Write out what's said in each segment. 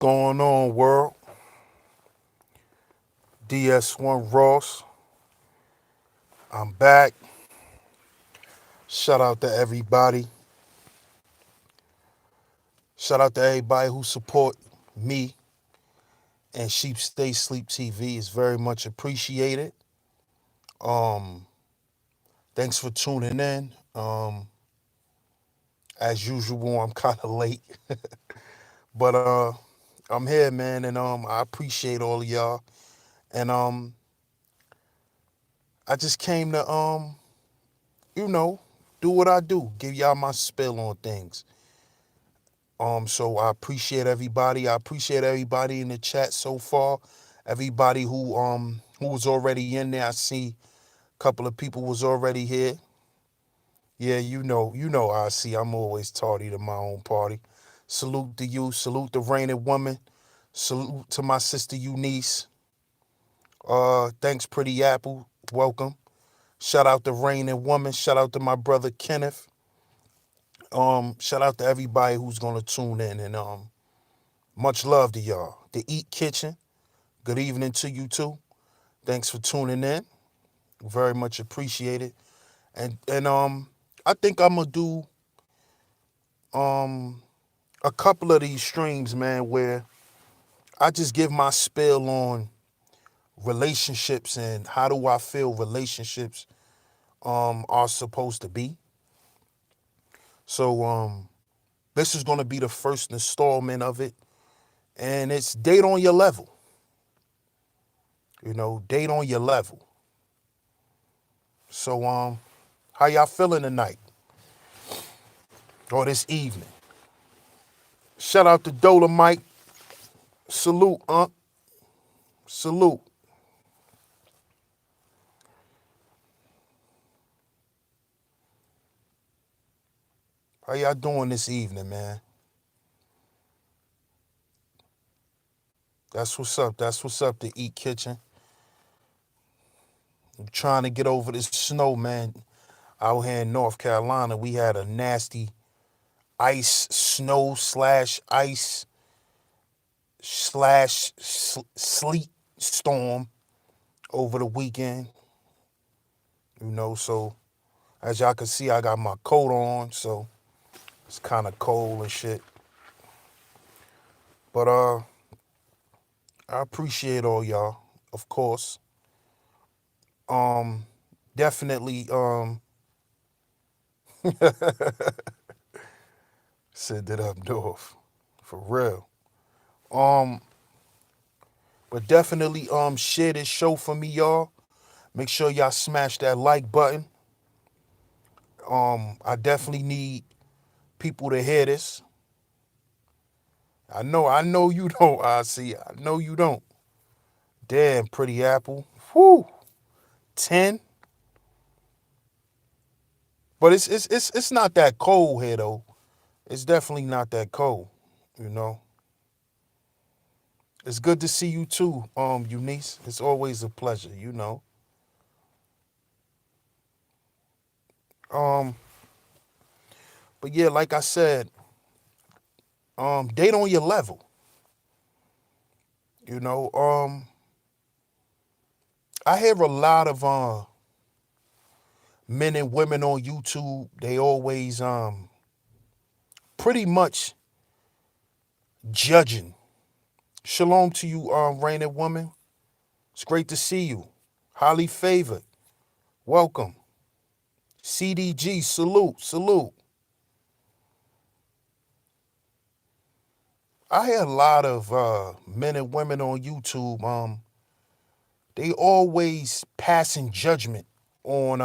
going on, world? DS1 Ross. I'm back. Shout out to everybody. Shout out to everybody who support me and Sheep Stay Sleep TV. It's very much appreciated. Um, Thanks for tuning in. As usual, I'm kind of late, but I'm here, man, and I appreciate all of y'all. And I just came to you know, do what I do, give y'all my spill on things. So I appreciate everybody. I appreciate everybody in the chat so far. Everybody who was already in there. I see a couple of people was already here. Yeah, I see. I'm always tardy to my own party. Salute to you. Salute the reigning woman. Salute to my sister Eunice. Thanks, Pretty Apple. Welcome. Shout out to reigning woman. Shout out to my brother Kenneth. Shout out to everybody who's gonna tune in and much love to y'all. The Eat Kitchen. Good evening to you too. Thanks for tuning in. Very much appreciated. And I think I'm gonna do um a couple of these streams, man, where I just give my spill on relationships and how do I feel relationships are supposed to be. So this is gonna be the first installment of it. And it's date on your level. Date on your level. So how y'all feeling tonight or this evening? Shout out to Dolomite. Salute, Salute. How y'all doing this evening, man? That's what's up. That's what's up, the Eat Kitchen. I'm trying to get over this snow, man. Out here in North Carolina, we had a nasty ice, snow slash ice slash sleet storm over the weekend. So as y'all can see, I got my coat on, so it's kind of cold and shit. But I appreciate all y'all, of course. Um, Definitely send it up north, for real. Um, but definitely share this show for me, y'all. Make sure y'all smash that like button. I definitely need people to hear this. I know you don't. I see. I know you don't. Damn, Pretty Apple. Whew. 10. But it's not that cold here though. It's definitely not that cold. You know. It's good to see you too, Eunice. It's always a pleasure. Um, but yeah, like I said, date on your level. You know, I hear a lot of men and women on YouTube. They always pretty much judging. Shalom to you, reigning woman. It's great to see you. Highly favored. Welcome. CDG, salute, salute. I hear a lot of men and women on YouTube. They always passing judgment on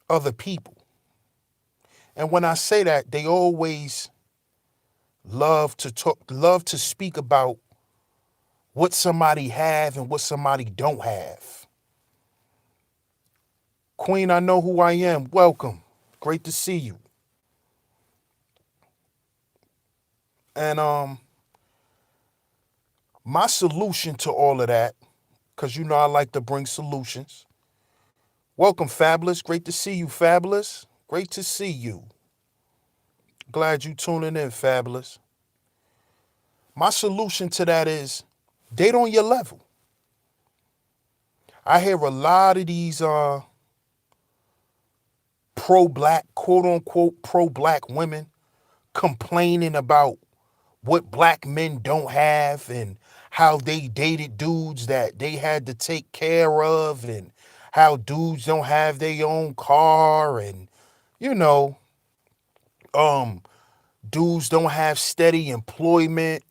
other people. And when I say that, they always love to speak about what somebody have and what somebody don't have. Queen, I know who I am. Welcome. Great to see you. And my solution to all of that, because I like to bring solutions. Welcome, Fabulous. Great to see you, Fabulous. Great to see you. Glad you tuning in, Fabulous. My solution to that is date on your level. I hear a lot of these pro-black, quote unquote, pro-black women complaining about what black men don't have and how they dated dudes that they had to take care of and how dudes don't have their own car and, you know, um, dudes don't have steady employment.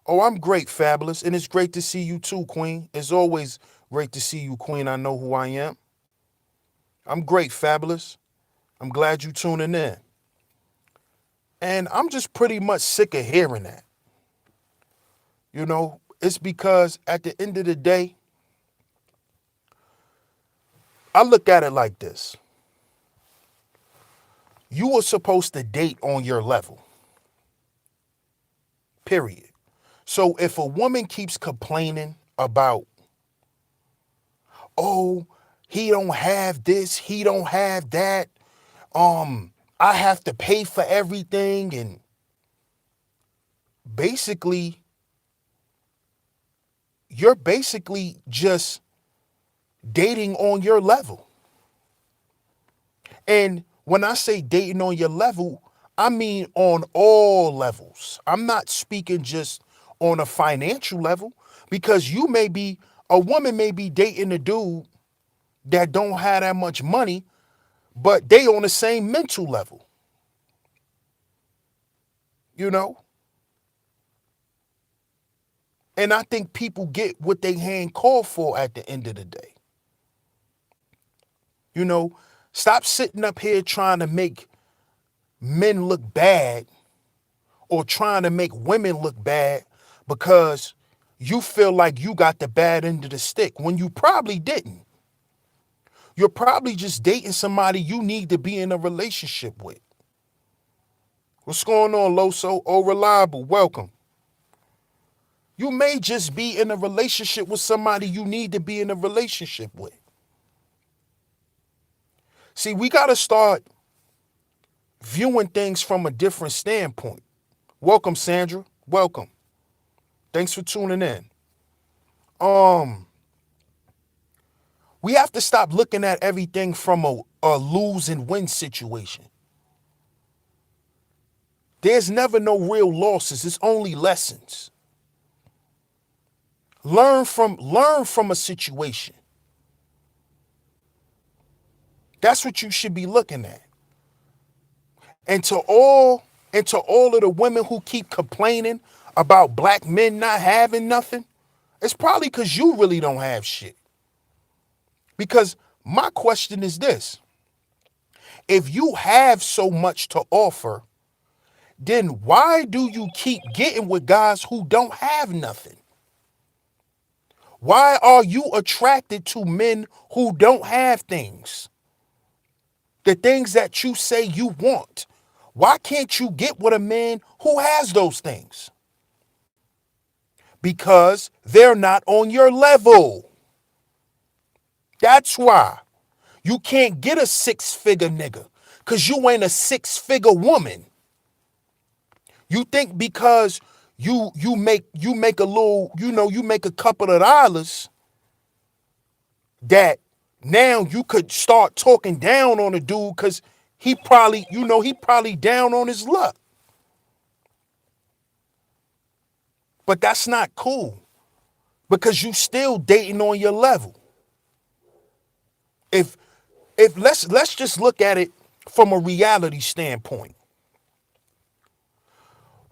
Oh, I'm great, Fabulous. And it's great to see you too, Queen. It's always great to see you, Queen. I know who I am. I'm great, Fabulous. I'm glad you tuning in. And I'm just pretty much sick of hearing that. You know, it's because at the end of the day, I look at it like this. You were supposed to date on your level, period. So if a woman keeps complaining about, oh, he don't have this, he don't have that, I have to pay for everything, and basically, you're basically just dating on your level. And when I say dating on your level, I mean on all levels. I'm not speaking just on a financial level, because a woman may be dating a dude that don't have that much money, but they on the same mental level, you know? And I think people get what they hand called for at the end of the day. You know, stop sitting up here trying to make men look bad or trying to make women look bad because you feel like you got the bad end of the stick when you probably didn't. You're probably just dating somebody you need to be in a relationship with. What's going on, Loso? Oh, Reliable, welcome. You may just be in a relationship with somebody you need to be in a relationship with. See, we got to start viewing things from a different standpoint. Welcome, Sandra. Welcome. Thanks for tuning in. We have to stop looking at everything from a lose and win situation. There's never no real losses. It's only lessons. Learn from a situation. That's what you should be looking at. And to all of the women who keep complaining about black men not having nothing, it's probably because you really don't have shit. Because my question is this: if you have so much to offer, then why do you keep getting with guys who don't have nothing? Why are you attracted to men who don't have things? The things that you say you want. Why can't you get with a man who has those things? Because they're not on your level. That's why. You can't get a six-figure nigga because you ain't a six-figure woman. You think because you make a little, you make a couple of dollars that now you could start talking down on a dude because he probably down on his luck. But that's not cool because you still dating on your level. If let's just look at it from a reality standpoint.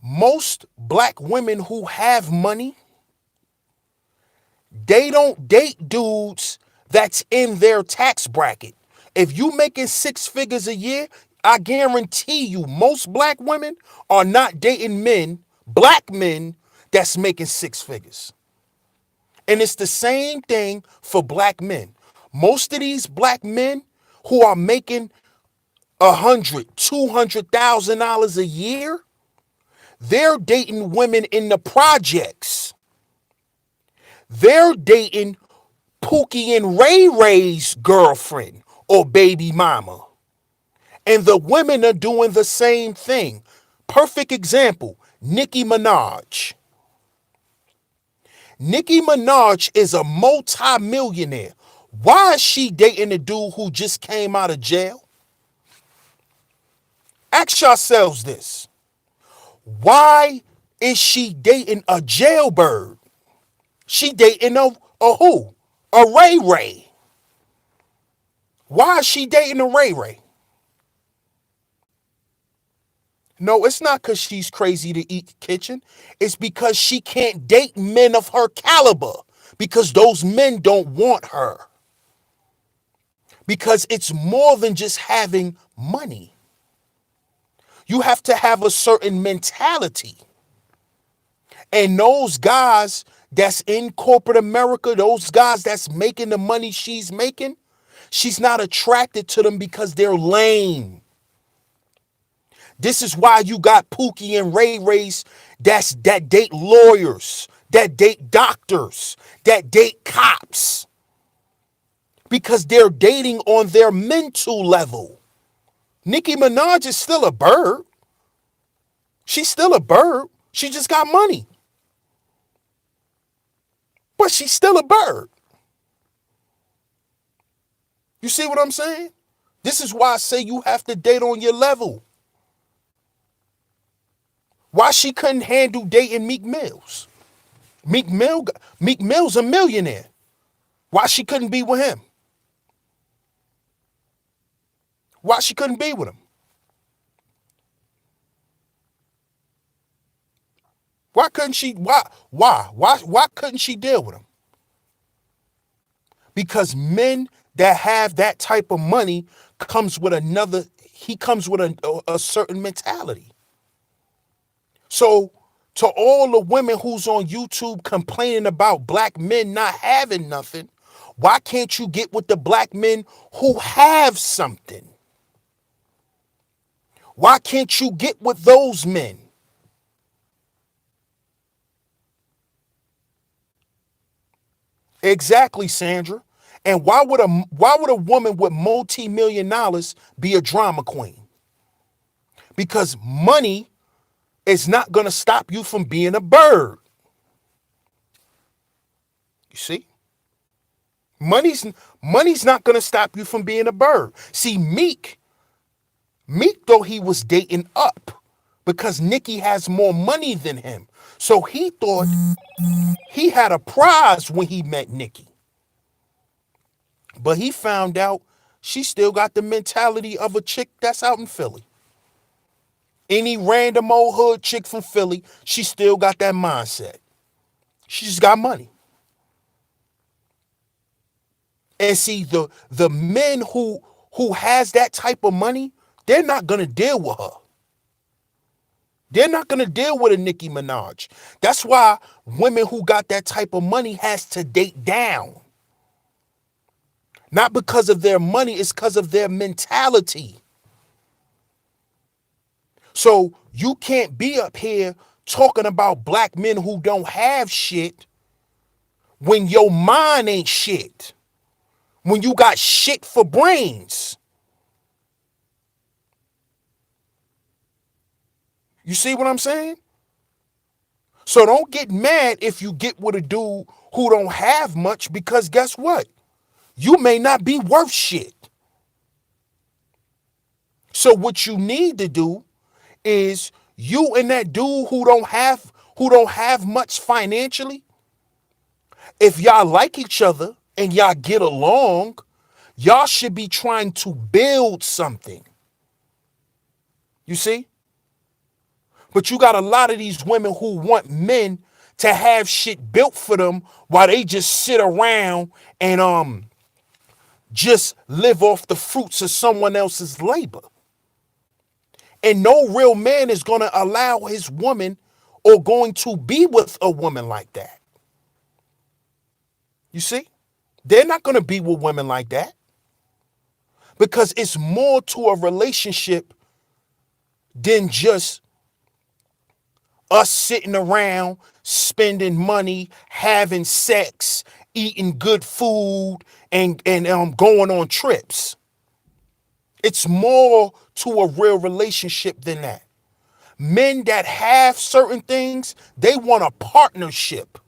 Most black women who have money, they don't date dudes that's in their tax bracket. If you making six figures a year, I guarantee you most black women are not dating black men that's making six figures. And it's the same thing for black men. Most of these black men who are making $200,000 a year, they're dating women in the projects. They're dating Pookie and Ray Ray's girlfriend or baby mama. And the women are doing the same thing. Perfect example, Nicki Minaj. Nicki Minaj is a multi-millionaire. Why is she dating a dude who just came out of jail? Ask yourselves this. Why is she dating a jailbird? She dating a who? A Ray Ray. Why is she dating a Ray Ray? No, it's not because she's crazy to eat kitchen. It's because she can't date men of her caliber because those men don't want her. Because it's more than just having money. You have to have a certain mentality. And those guys that's in corporate America, those guys that's making the money she's making, she's not attracted to them because they're lame. This is why you got Pookie and Ray Rays that date lawyers, that date doctors, that date cops. Because they're dating on their mental level. Nicki Minaj is still a bird. She's still a bird. She just got money. But she's still a bird. You see what I'm saying? This is why I say you have to date on your level. Why she couldn't handle dating Meek Mills? Meek Mill's a millionaire. Why she couldn't be with him? Why she couldn't be with him? Why couldn't she? Why couldn't she deal with him? Because men that have that type of money comes with a certain mentality. So to all the women who's on YouTube complaining about black men not having nothing, why can't you get with the black men who have something? Why can't you get with those men? Exactly, Sandra. And why would a woman with multi-million dollars be a drama queen? Because money is not going to stop you from being a bird. You see? Money's not going to stop you from being a bird. See, Meek though he was dating up because Nicki has more money than him. So he thought he had a prize when he met Nicki. But he found out she still got the mentality of a chick that's out in Philly. Any random old hood chick from Philly, she still got that mindset. She just got money. And see, the men who has that type of money, they're not going to deal with her. They're not going to deal with a Nicki Minaj. That's why women who got that type of money has to date down. Not because of their money, it's because of their mentality. So you can't be up here talking about black men who don't have shit when your mind ain't shit. When you got shit for brains. You see what I'm saying? So don't get mad if you get with a dude who don't have much, because guess what? You may not be worth shit. So what you need to do is you and that dude who don't have much financially, if y'all like each other and y'all get along, y'all should be trying to build something. You see? But you got a lot of these women who want men to have shit built for them while they just sit around and just live off the fruits of someone else's labor. And no real man is going to allow his woman or going to be with a woman like that. You see? They're not going to be with women like that. Because it's more to a relationship than just us sitting around, spending money, having sex, eating good food, and going on trips. It's more to a real relationship than that. Men that have certain things, they want a partnership.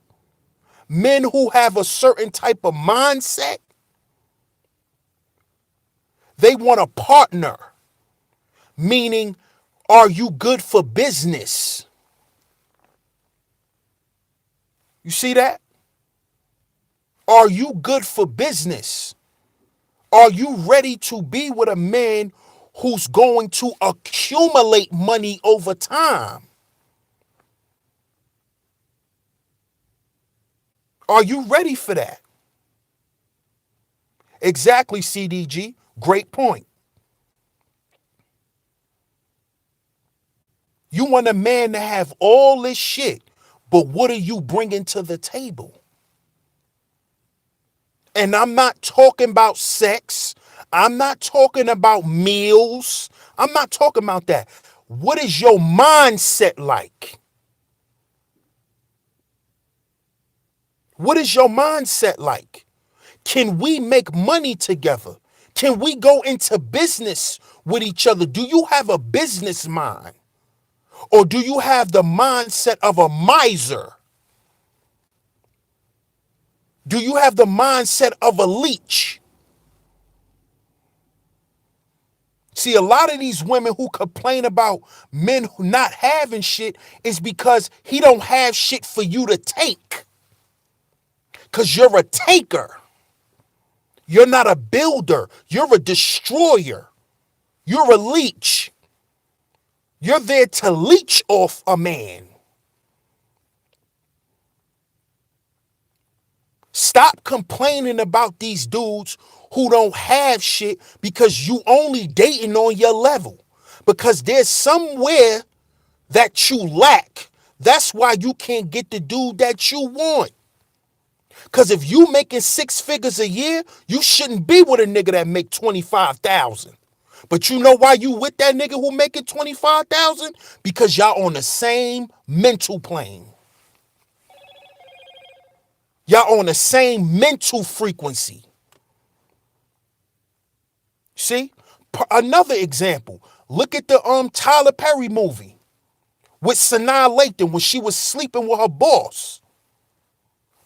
Men who have a certain type of mindset, they want a partner. Meaning, are you good for business? You see that? Are you good for business? Are you ready to be with a man who's going to accumulate money over time? Are you ready for that? Exactly, CDG. Great point. You want a man to have all this shit, but what are you bringing to the table? And I'm not talking about sex. I'm not talking about meals. I'm not talking about that. What is your mindset like? What is your mindset like? Can we make money together? Can we go into business with each other? Do you have a business mind? Or do you have the mindset of a miser? Do you have the mindset of a leech? See, a lot of these women who complain about men not having shit is because he don't have shit for you to take. Because you're a taker. You're not a builder. You're a destroyer. You're a leech. You're there to leech off a man. Stop complaining about these dudes who don't have shit because you only dating on your level. Because there's somewhere that you lack. That's why you can't get the dude that you want. Because if you making 6 figures a year, you shouldn't be with a nigga that make 25,000. But you know why you with that nigga who making 25,000? Because y'all on the same mental plane. Y'all on the same mental frequency. See? Another example. Look at the Tyler Perry movie with Sanaa Lathan when she was sleeping with her boss.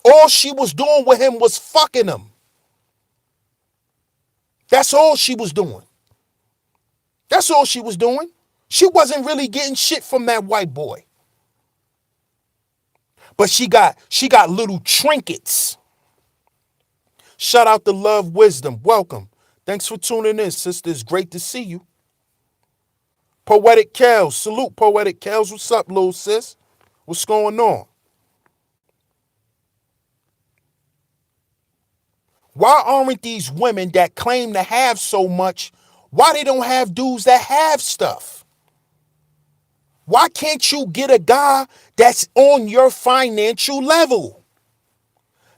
All she was doing with him was fucking him. That's all she was doing. That's all she was doing. She wasn't really getting shit from that white boy. But she got little trinkets. Shout out to Love Wisdom. Welcome. Thanks for tuning in, sister. It's great to see you. Poetic Kels. Salute, Poetic Kels. What's up, little sis? What's going on? Why aren't these women that claim to have so much, why they don't have dudes that have stuff? Why can't you get a guy that's on your financial level?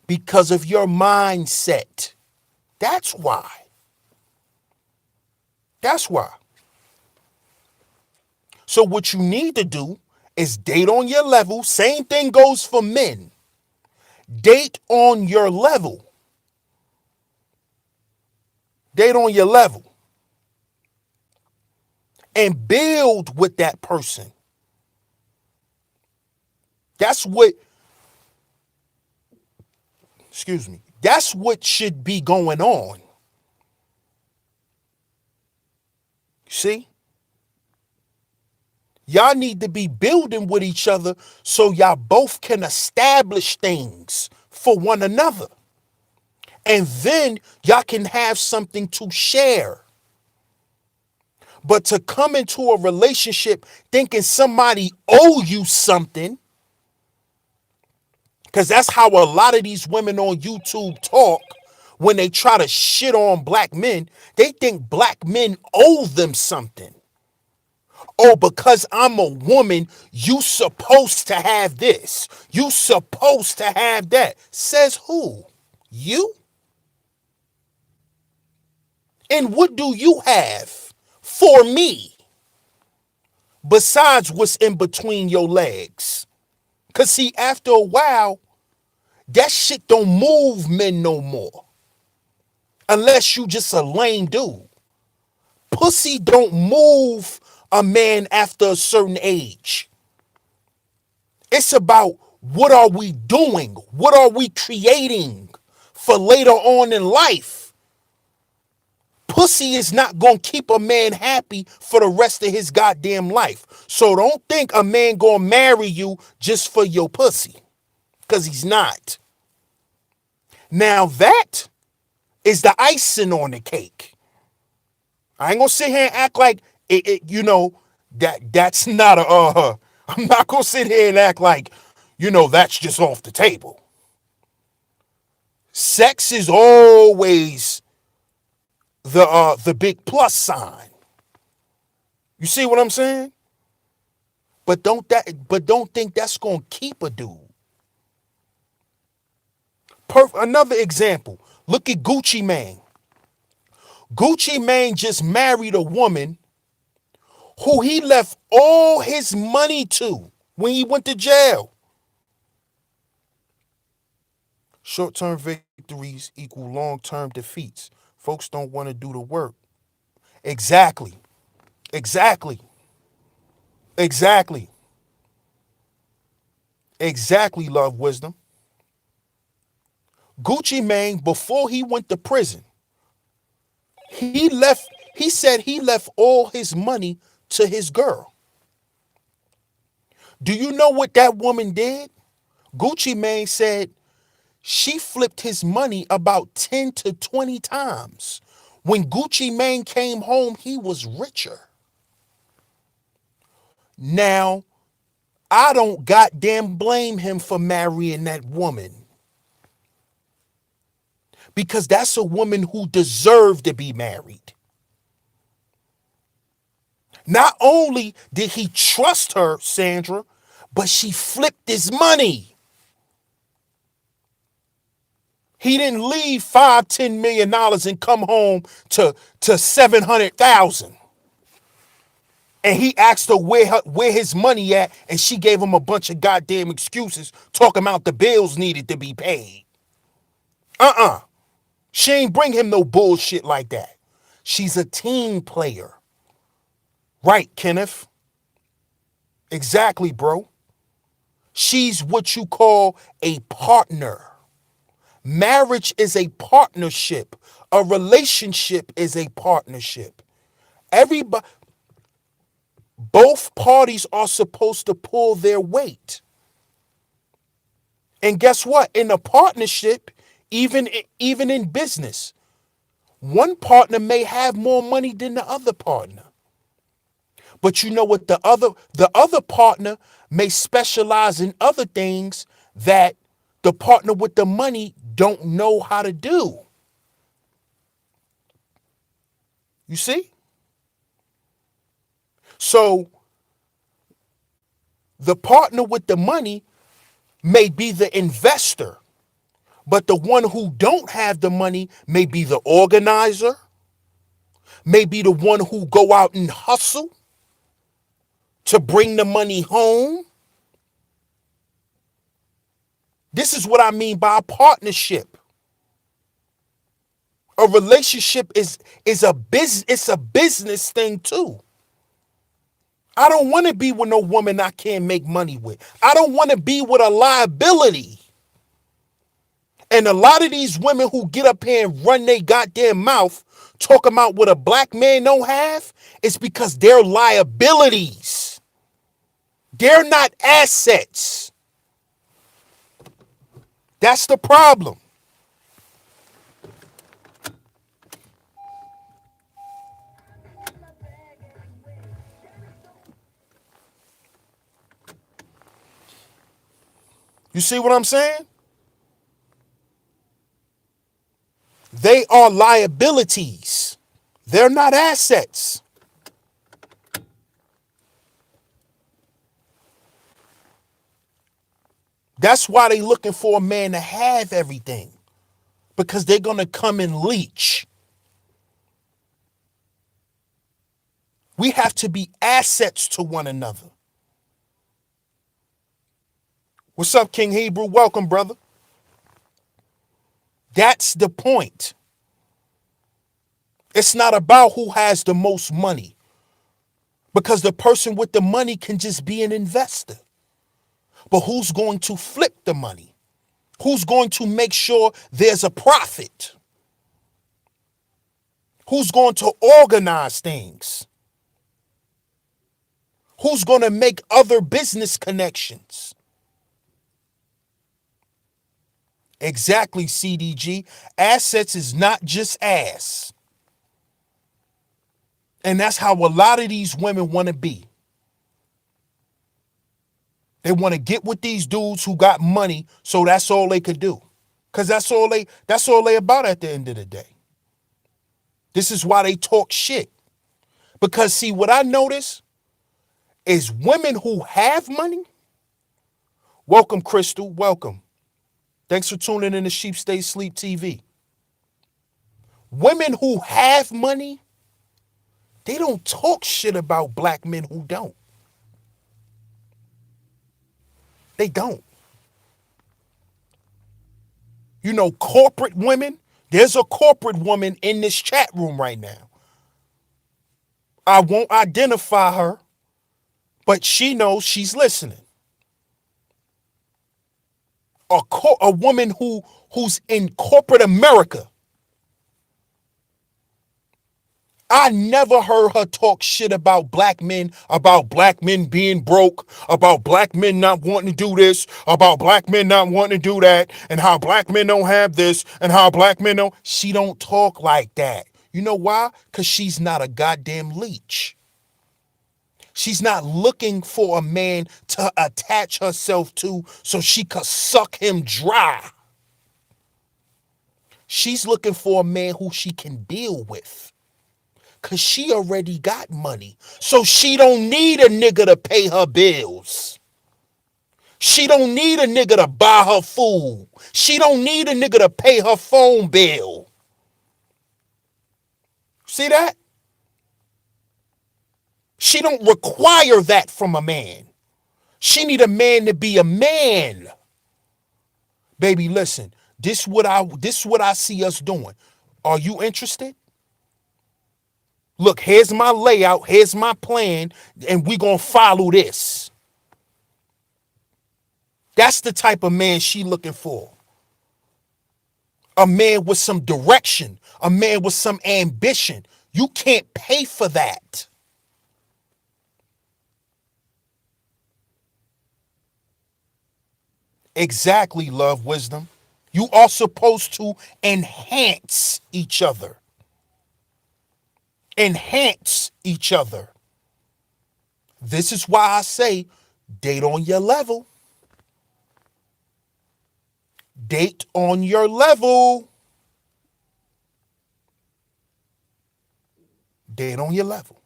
Because of your mindset. That's why. That's why. So what you need to do is date on your level. Same thing goes for men. Date on your level. Date on your level. And build with that person. That's what should be going on. See? Y'all need to be building with each other so y'all both can establish things for one another. And then y'all can have something to share. But to come into a relationship thinking somebody owe you something, because that's how a lot of these women on YouTube talk when they try to shit on black men. They think black men owe them something. Oh, because I'm a woman, you supposed to have this. You supposed to have that. Says who? You? And what do you have for me besides what's in between your legs? Because see, after a while, that shit don't move men no more. Unless you just a lame dude. Pussy don't move a man after a certain age. It's about What are we doing? What are we creating for later on in life? Pussy is not going to keep a man happy for the rest of his goddamn life. So don't think a man going to marry you just for your pussy, because he's not. Now that is the icing on the cake. I ain't going to sit here and act like that's not I'm not going to sit here and act like, that's just off the table. Sex is always the big plus sign. You see what I'm saying? But don't think that's gonna keep a dude. Another example. Look at Gucci Mane. Gucci Mane just married a woman who he left all his money to when he went to jail. Short-term victories equal long-term defeats. Folks don't want to do the work. Exactly. Exactly. Exactly. Exactly, love wisdom. Gucci Mane, before he went to prison, he said he left all his money to his girl. Do you know what that woman did? Gucci Mane said she flipped his money about 10 to 20 times. When Gucci Mane came home, he was richer. Now, I don't goddamn blame him for marrying that woman, because that's a woman who deserved to be married. Not only did he trust her, Sandra, but she flipped his money. He didn't leave $5-10 million and come home to $700,000. And he asked her where his money at, and she gave him a bunch of goddamn excuses talking about the bills needed to be paid. She ain't bring him no bullshit like that. She's a team player. Right, Kenneth? Exactly, bro. She's what you call a partner. Marriage is a partnership. A relationship is a partnership. Both parties are supposed to pull their weight. And guess what? In a partnership, even in business, one partner may have more money than the other partner. But you know what? The other partner may specialize in other things that the partner with the money don't know how to do. You see? So the partner with the money may be the investor, but the one who don't have the money may be the organizer, may be the one who go out and hustle to bring the money home. This is what I mean by a partnership. A relationship is a business. It's a business thing too. I don't want to be with no woman I can't make money with. I don't want to be with a liability. And a lot of these women who get up here and run their goddamn mouth talking about what a black man don't have, it's because they're liabilities. They're not assets. That's the problem. You see what I'm saying? They are liabilities. They're not assets. That's why they're looking for a man to have everything, because they're going to come and leech. We have to be assets to one another. What's up, King Hebrew? Welcome, brother. That's the point. It's not about who has the most money, because the person with the money can just be an investor. But who's going to flip the money? Who's going to make sure there's a profit? Who's going to organize things? Who's going to make other business connections? Exactly, CDG. Assets is not just ass. And that's how a lot of these women want to be. They want to get with these dudes who got money, so that's all they could do. Because that's all they about at the end of the day. This is why they talk shit. Because see, what I notice is women who have money. Welcome, Crystal. Welcome. Thanks for tuning in to Sheep Stay Sleep TV. Women who have money, they don't talk shit about black men who don't. They don't. You know, corporate women, there's a corporate woman in this chat room right now. I won't identify her, but she knows she's listening. A woman who's in corporate America. I never heard her talk shit about black men being broke, about black men not wanting to do this, about black men not wanting to do that, and how black men don't have this, and how black men don't. She don't talk like that. You know why? Because she's not a goddamn leech. She's not looking for a man to attach herself to so she could suck him dry. She's looking for a man who she can deal with. Because she already got money. So she don't need a nigga to pay her bills. She don't need a nigga to buy her food. She don't need a nigga to pay her phone bill. See that? She don't require that from a man. She need a man to be a man. Baby, listen. This what I see us doing. Are you interested? Look, here's my layout, here's my plan, and we gonna follow this. That's the type of man she looking for. A man with some direction, a man with some ambition. You can't pay for that. Exactly, love, wisdom. You are supposed to enhance each other. Enhance each other. This is why I say date on your level. Date on your level. Date on your level.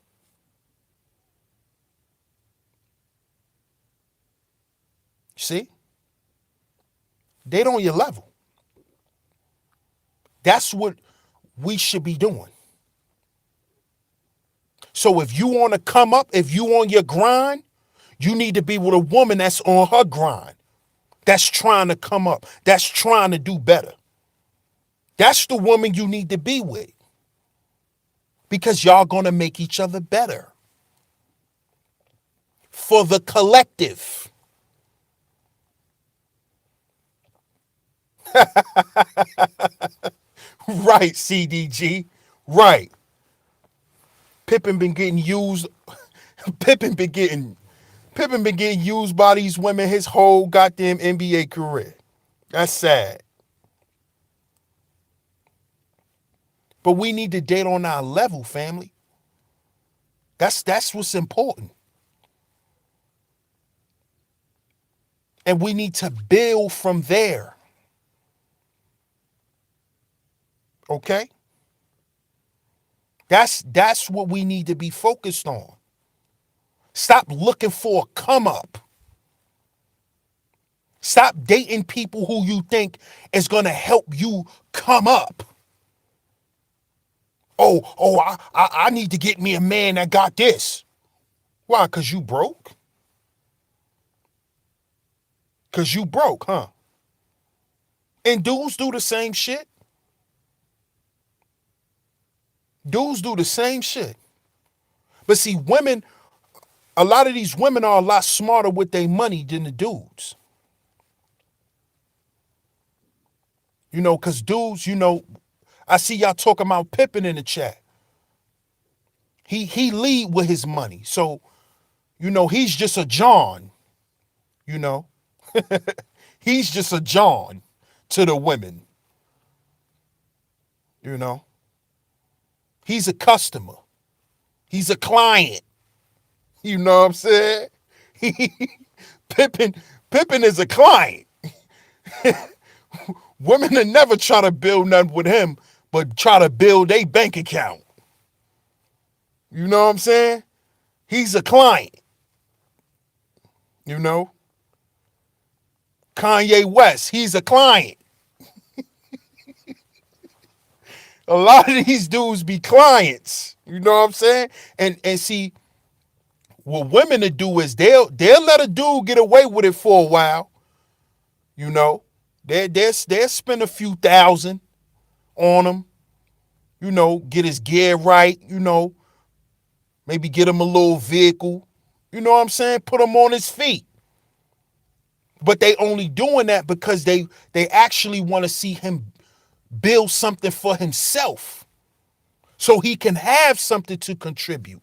See? Date on your level. That's what we should be doing. So if you want to come up, if you on your grind, you need to be with a woman that's on her grind, that's trying to come up, that's trying to do better. That's the woman you need to be with, because y'all going to make each other better for the collective. Right, CDG. Right. Pippen been getting used. Pippen been getting used by these women his whole goddamn NBA career. That's sad. But we need to date on our level, family. That's what's important. And we need to build from there. Okay? That's what we need to be focused on. Stop looking for a come up. Stop dating people who you think is going to help you come up. I need to get me a man that got this. Why? Because you broke? Because you broke, huh? And dudes do the same shit. Dudes do the same shit. But see, women A lot of these women are a lot smarter with their money than the dudes. You know, because dudes, you know, I see y'all talking about Pippin in the chat. He lead with his money. So, you know, he's just a John, you know. He's just a John to the women, you know. He's a customer. He's a client. You know what I'm saying? Pippin, Pippin is a client. Women will never try to build nothing with him, but try to build a bank account. You know what I'm saying? He's a client. You know? Kanye West, he's a client. A lot of these dudes be clients. You know what I'm saying? And see, what women to do is they'll let a dude get away with it for a while. You know? They'll spend a few thousand on him. You know, get his gear right, you know, maybe get him a little vehicle. You know what I'm saying? Put him on his feet. But they only doing that because they actually want to see him build something for himself so he can have something to contribute.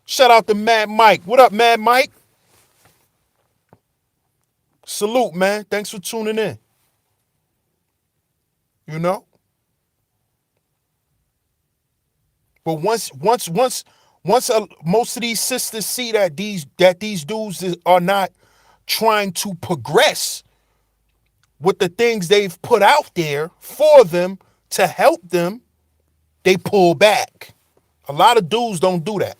Shout out to Mad Mike. What up, Mad Mike? Salute, man. Thanks for tuning in. You know? But once most of these sisters see that these dudes are not trying to progress with the things they've put out there for them to help them, they pull back. A lot of dudes don't do that.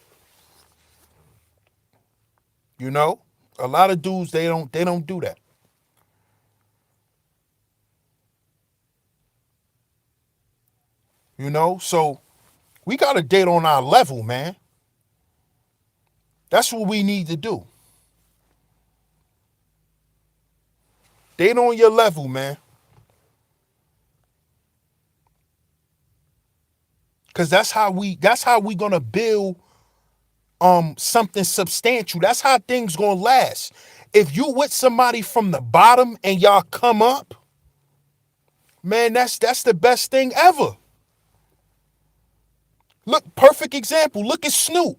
You know? A lot of dudes they don't do that. You know? So we got to date on our level, man. That's what we need to do. Date on your level, man. Cause that's how we gonna build something substantial. That's how things gonna last. If you with somebody from the bottom and y'all come up, man, that's the best thing ever. Look, perfect example. Look at Snoop.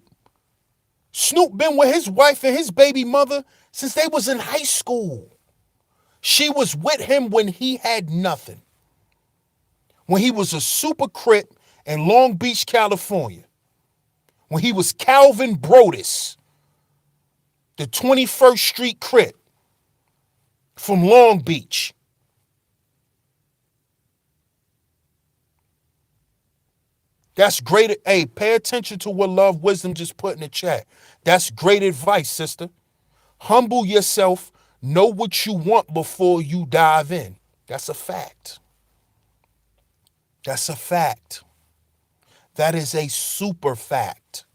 Snoop been with his wife and his baby mother since they was in high school. She was with him when he had nothing. When he was a super crip in Long Beach, California. When he was Calvin Brodus, the 21st Street Crip from Long Beach. That's great. Hey, pay attention to what Love Wisdom just put in the chat. That's great advice, sister. Humble yourself. Know what you want before you dive in. That's a fact. That's a fact. That is a super fact.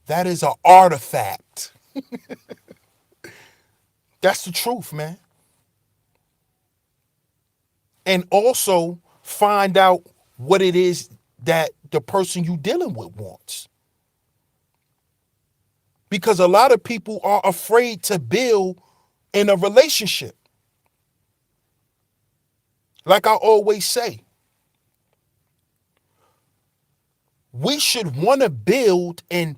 That is an artifact. That's the truth, man. And also find out what it is that the person you dealing with wants. Because a lot of people are afraid to build in a relationship. Like I always say, we should want to build and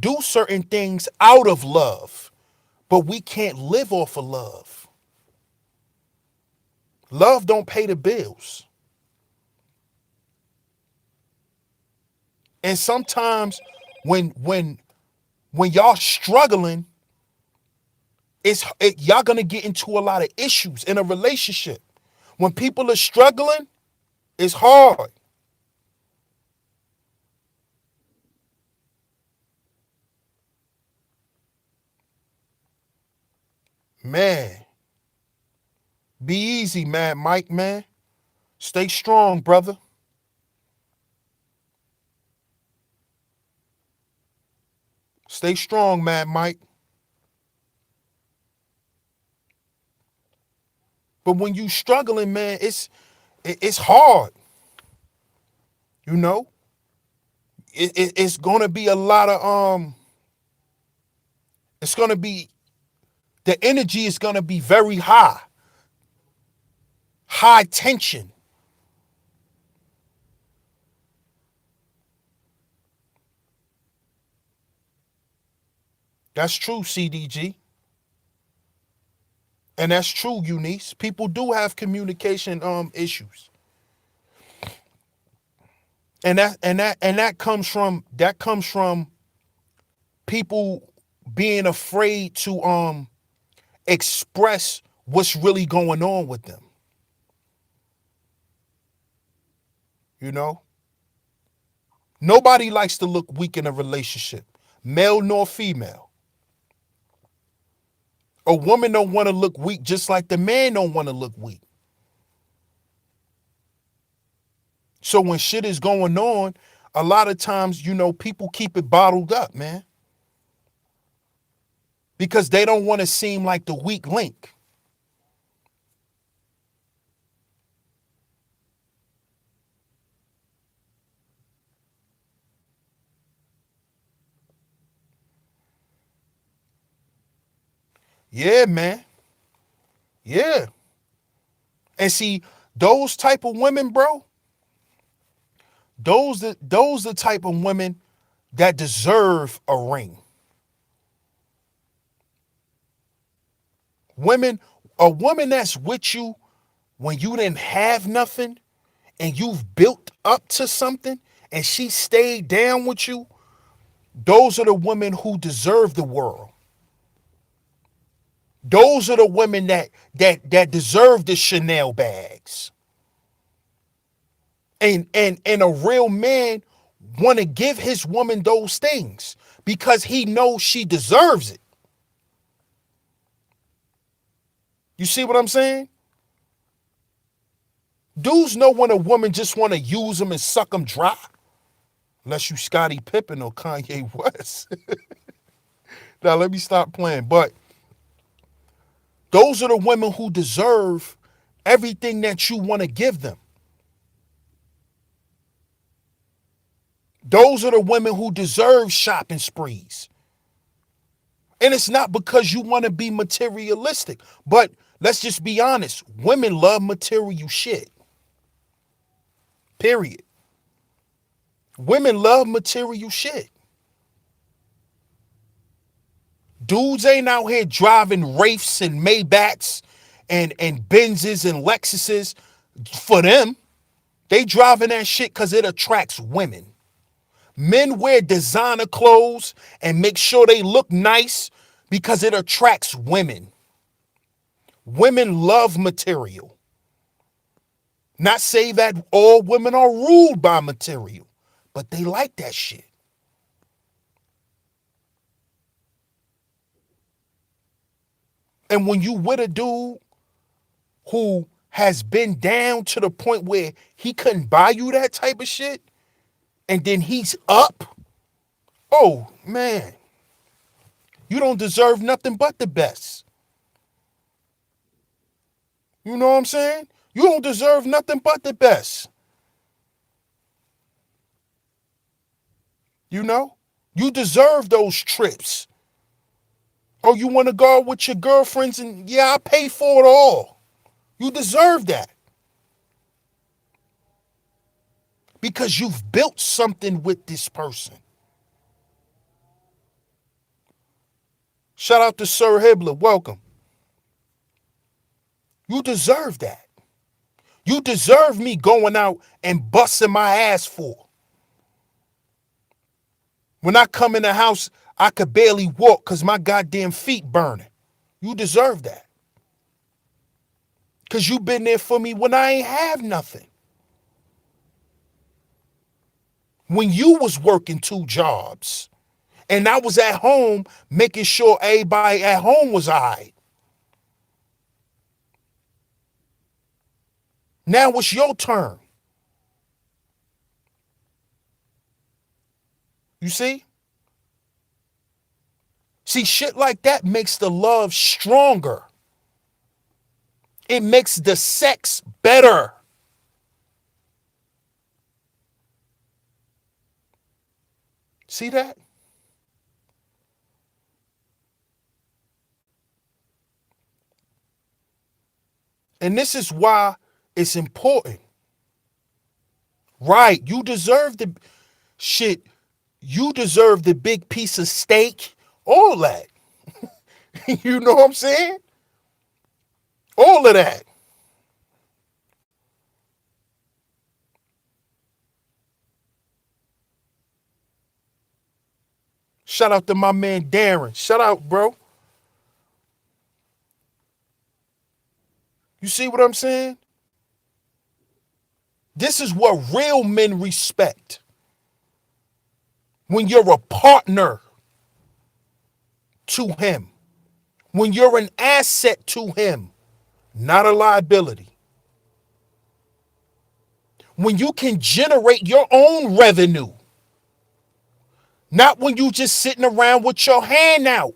do certain things out of love, but we can't live off of love. Love don't pay the bills. And sometimes when y'all struggling, y'all gonna get into a lot of issues in a relationship. When people are struggling, it's hard. Man, be easy, man, Mike, man. Stay strong, brother. Stay strong, man, Mike. But when you struggling, man, it's hard. You know, it's gonna be a lot of It's going to be, the energy is going to be very high, high tension. That's true, CDG. And that's true, Eunice. People do have communication issues. And that comes from people being afraid to express what's really going on with them. You know? Nobody likes to look weak in a relationship, male nor female. A woman don't want to look weak just like the man don't want to look weak. So when shit is going on, a lot of times, people keep it bottled up, man. Because they don't want to seem like the weak link. Yeah, man. Yeah. And see, those type of women, bro, those the type of women that deserve a ring. Women, a woman that's with you when you didn't have nothing and you've built up to something and she stayed down with you, those are the women who deserve the world. Those are the women that deserve the Chanel bags. And a real man want to give his woman those things because he knows she deserves it. You see what I'm saying? Dudes know when a woman just want to use them and suck them dry. Unless you Scottie Pippen or Kanye West. Now let me stop playing. But those are the women who deserve everything that you want to give them. Those are the women who deserve shopping sprees. And it's not because you want to be materialistic, but let's just be honest. Women love material shit. Period. Women love material shit. Dudes ain't out here driving Wraiths and Maybachs and Benzes and Lexuses for them. They driving that shit because it attracts women. Men wear designer clothes and make sure they look nice because it attracts women. Women love material. Not say that all women are ruled by material, but they like that shit. And when you with a dude who has been down to the point where he couldn't buy you that type of shit, and then he's up, oh man, you don't deserve nothing but the best. You know what I'm saying? You don't deserve nothing but the best. You know? You deserve those trips. Oh, you want to go out with your girlfriends and yeah, I pay for it all. You deserve that. Because you've built something with this person. Shout out to Sir Hibbler. Welcome. You deserve that. You deserve me going out and busting my ass for. When I come in the house, I could barely walk because my goddamn feet burning. You deserve that. Because you been there for me when I ain't have nothing. When you was working 2 jobs. And I was at home making sure everybody at home was all right. Now it's your turn. You see? See, shit like that makes the love stronger. It makes the sex better. See that? And this is why it's important. Right. You deserve the shit. You deserve the big piece of steak. All that. You know what I'm saying? All of that. Shout out to my man Darren. Shout out, bro. You see what I'm saying? This is what real men respect. When you're a partner to him, when you're an asset to him, not a liability. When you can generate your own revenue, not when you just sitting around with your hand out.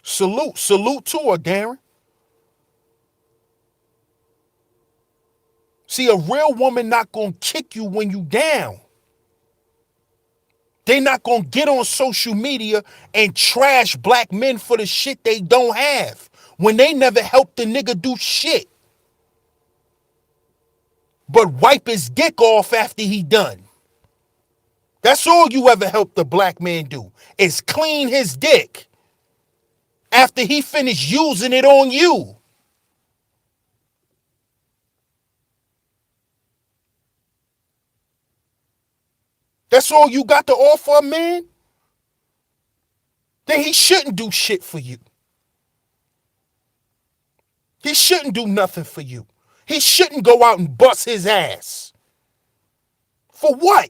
Salute to her, Darren. See, a real woman not gonna kick you when you down. They not gonna get on social media and trash black men for the shit they don't have when they never helped the nigga do shit. But wipe his dick off after he done. That's all you ever helped the black man do is clean his dick after he finished using it on you. That's all you got to offer, man? Then he shouldn't do shit for you. He shouldn't do nothing for you. He shouldn't go out and bust his ass. For what?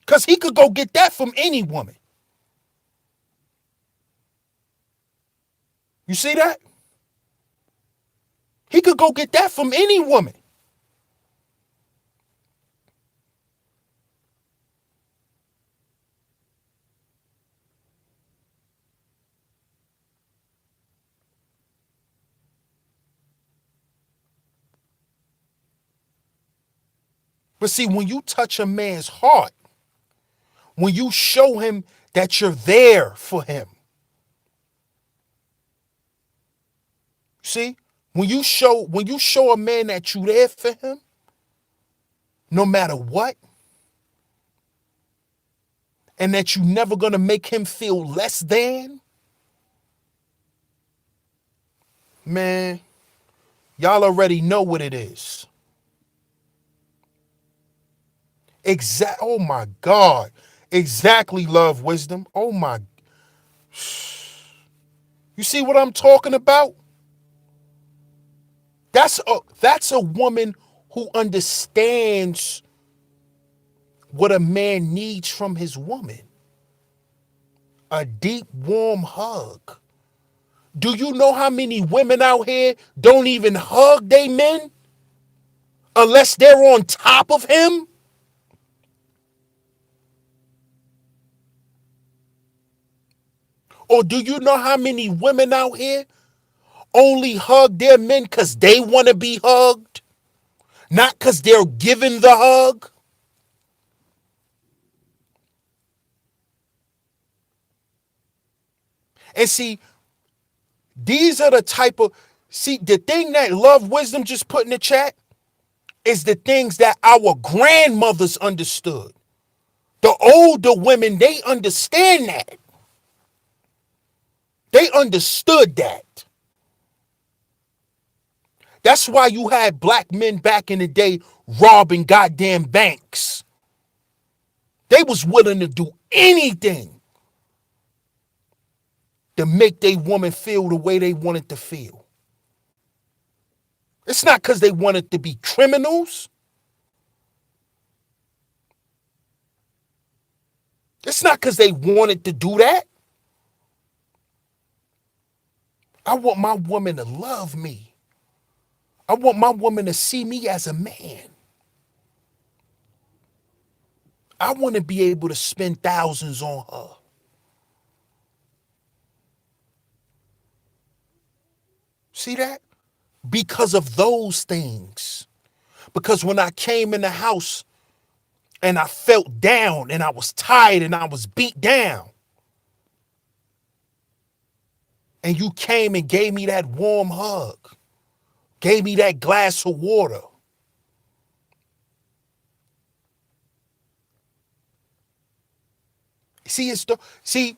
Because he could go get that from any woman. You see that? He could go get that from any woman. But see, when you touch a man's heart, when you show him that you're there for him, see, when you show a man that you're there for him, no matter what, and that you're never gonna make him feel less than, man, y'all already know what it is. Oh my God. Exactly, love, wisdom. Oh my. You see what I'm talking about? That's a woman who understands what a man needs from his woman. A deep, warm hug. Do you know how many women out here don't even hug they men unless they're on top of him? Or do you know how many women out here only hug their men because they want to be hugged? Not because they're given the hug? And see, these are the type of, see, the thing that Love Wisdom just put in the chat is the things that our grandmothers understood. The older women, they understand that. They understood that. That's why you had black men back in the day robbing goddamn banks. They was willing to do anything to make their woman feel the way they wanted to feel. It's not because they wanted to be criminals. It's not because they wanted to do that. I want my woman to love me. I want my woman to see me as a man. I want to be able to spend thousands on her. See that? Because of those things. Because when I came in the house and I felt down and I was tired and I was beat down. And you came and gave me that warm hug, gave me that glass of water. See,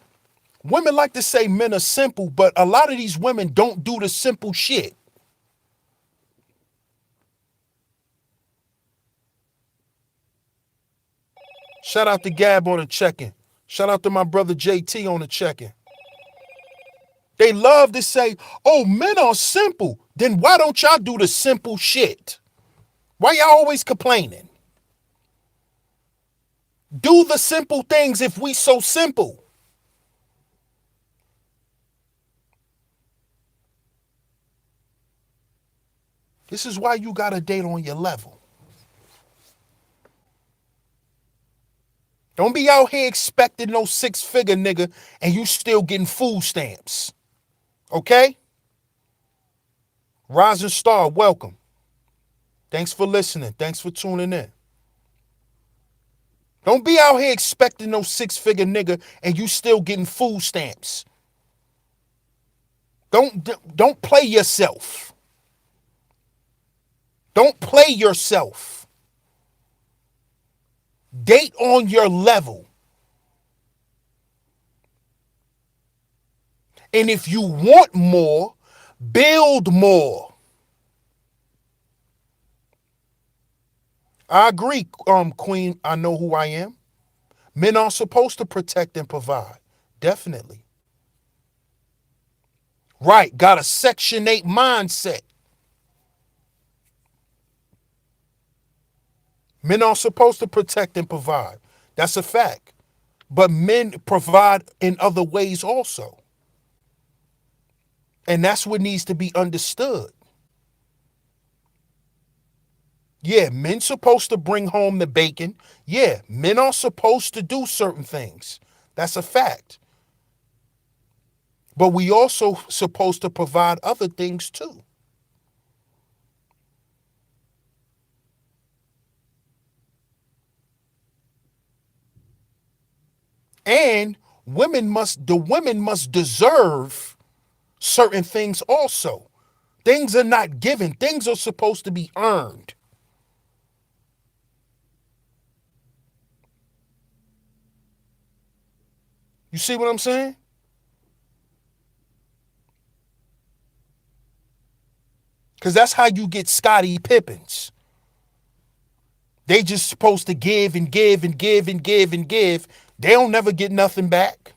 women like to say men are simple, but a lot of these women don't do the simple shit. Shout out to Gab on the check-in. Shout out to my brother JT on the check-in. They love to say, oh, men are simple. Then why don't y'all do the simple shit? Why y'all always complaining? Do the simple things if we so simple. This is why you got to date on your level. Don't be out here expecting no 6-figure nigga and you still getting food stamps. Okay? Rising Star, welcome. Thanks for listening. Thanks for tuning in. Don't be out here expecting no 6-figure nigga and you still getting food stamps. Don't play yourself. Don't play yourself. Date on your level. And if you want more, build more. I agree, Queen. I know who I am. Men are supposed to protect and provide. Definitely. Right. Got a Section 8 mindset. Men are supposed to protect and provide. That's a fact. But men provide in other ways also. And that's what needs to be understood. Yeah, men supposed to bring home the bacon. Yeah, men are supposed to do certain things. That's a fact. But we also supposed to provide other things too. And the women must deserve certain things also. Things are not given. Things are supposed to be earned. You see what I'm saying? Because that's how you get Scottie Pippins. They just supposed to give and give and give and give and give. They don't never get nothing back.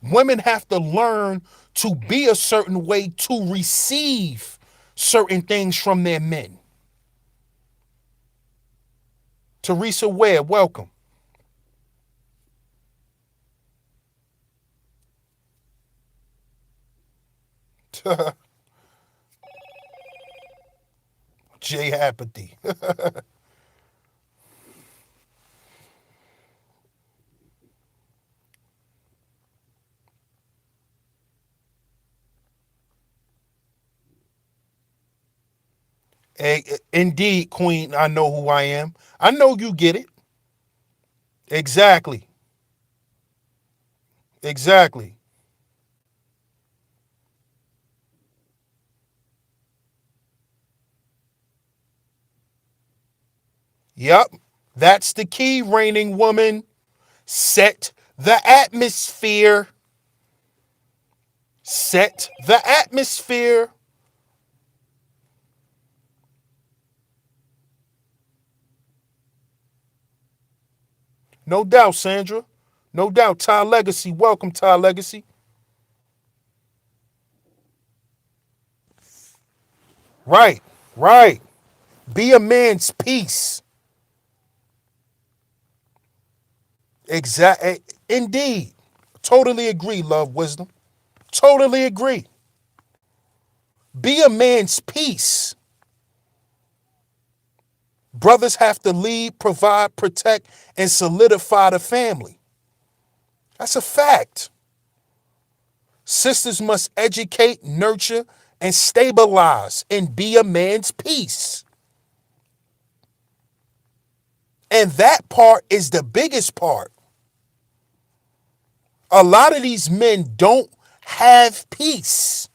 Women have to learn to be a certain way to receive certain things from their men. Teresa Ware, welcome. Jay Apathy. Indeed, Queen, I know who I am. I know you get it. Exactly. Exactly. Yep. That's the key, reigning woman. Set the atmosphere. Set the atmosphere. No doubt, Sandra. No doubt. Ty Legacy. Welcome, Ty Legacy. Right. Right. Be a man's peace. Exact. Indeed. Totally agree, love, wisdom. Totally agree. Be a man's peace. Brothers have to lead, provide, protect, and solidify the family. That's a fact. Sisters must educate, nurture, and stabilize and be a man's peace. And that part is the biggest part. A lot of these men don't have peace.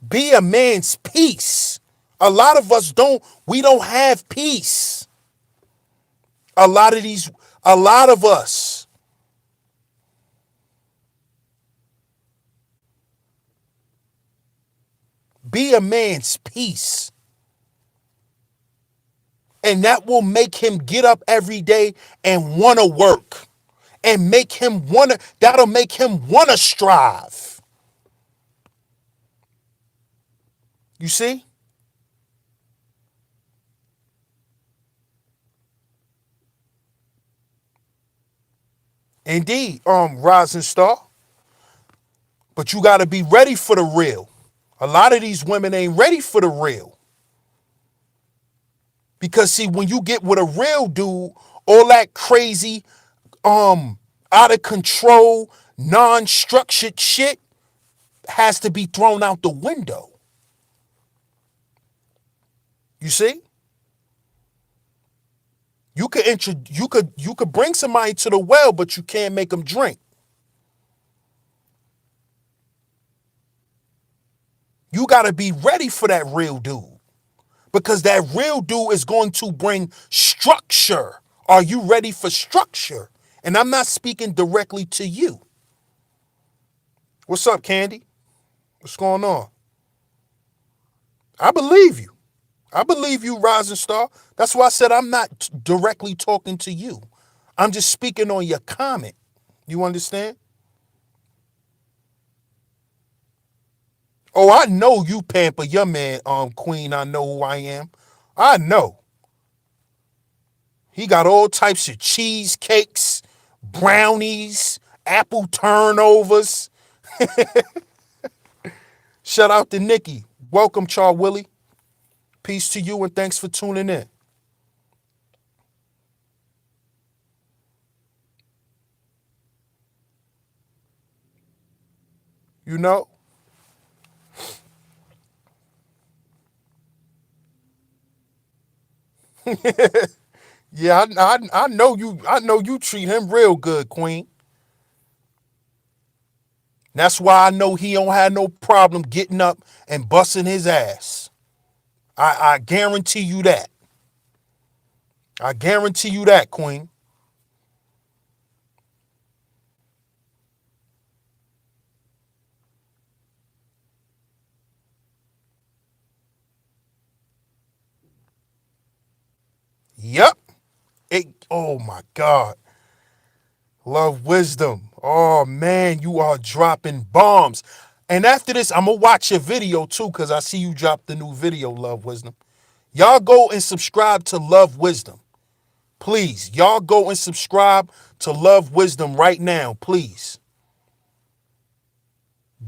Be a man's peace. A lot of us we don't have peace. A lot of us. Be a man's peace. And that will make him get up every day and want to work. And that'll make him want to strive. You see? Indeed, Rising Star. But you got to be ready for the real. A lot of these women ain't ready for the real. Because see, when you get with a real dude, all that crazy, out of control, non-structured shit has to be thrown out the window. You see? You could bring somebody to the well, but you can't make them drink. You got to be ready for that real dude. Because that real dude is going to bring structure. Are you ready for structure? And I'm not speaking directly to you. What's up, Candy? What's going on? I believe you. I believe you, Rising Star. That's why I said I'm not directly talking to you. I'm just speaking on your comment. You understand? Oh, I know you pamper your man, Queen. I know who I am. I know. He got all types of cheesecakes, brownies, apple turnovers. Shout out to Nikki. Welcome, Char Willie. Peace to you and thanks for tuning in. You know? Yeah, I know you. I know you treat him real good, Queen. That's why I know he don't have no problem getting up and busting his ass. I guarantee you that. I guarantee you that, Queen. Yep. Oh my God. Love Wisdom. Oh man, you are dropping bombs. And after this, I'm gonna watch your video too, because I see you drop the new video, Love Wisdom. Y'all go and subscribe to Love Wisdom. Please. Y'all go and subscribe to Love Wisdom right now, please.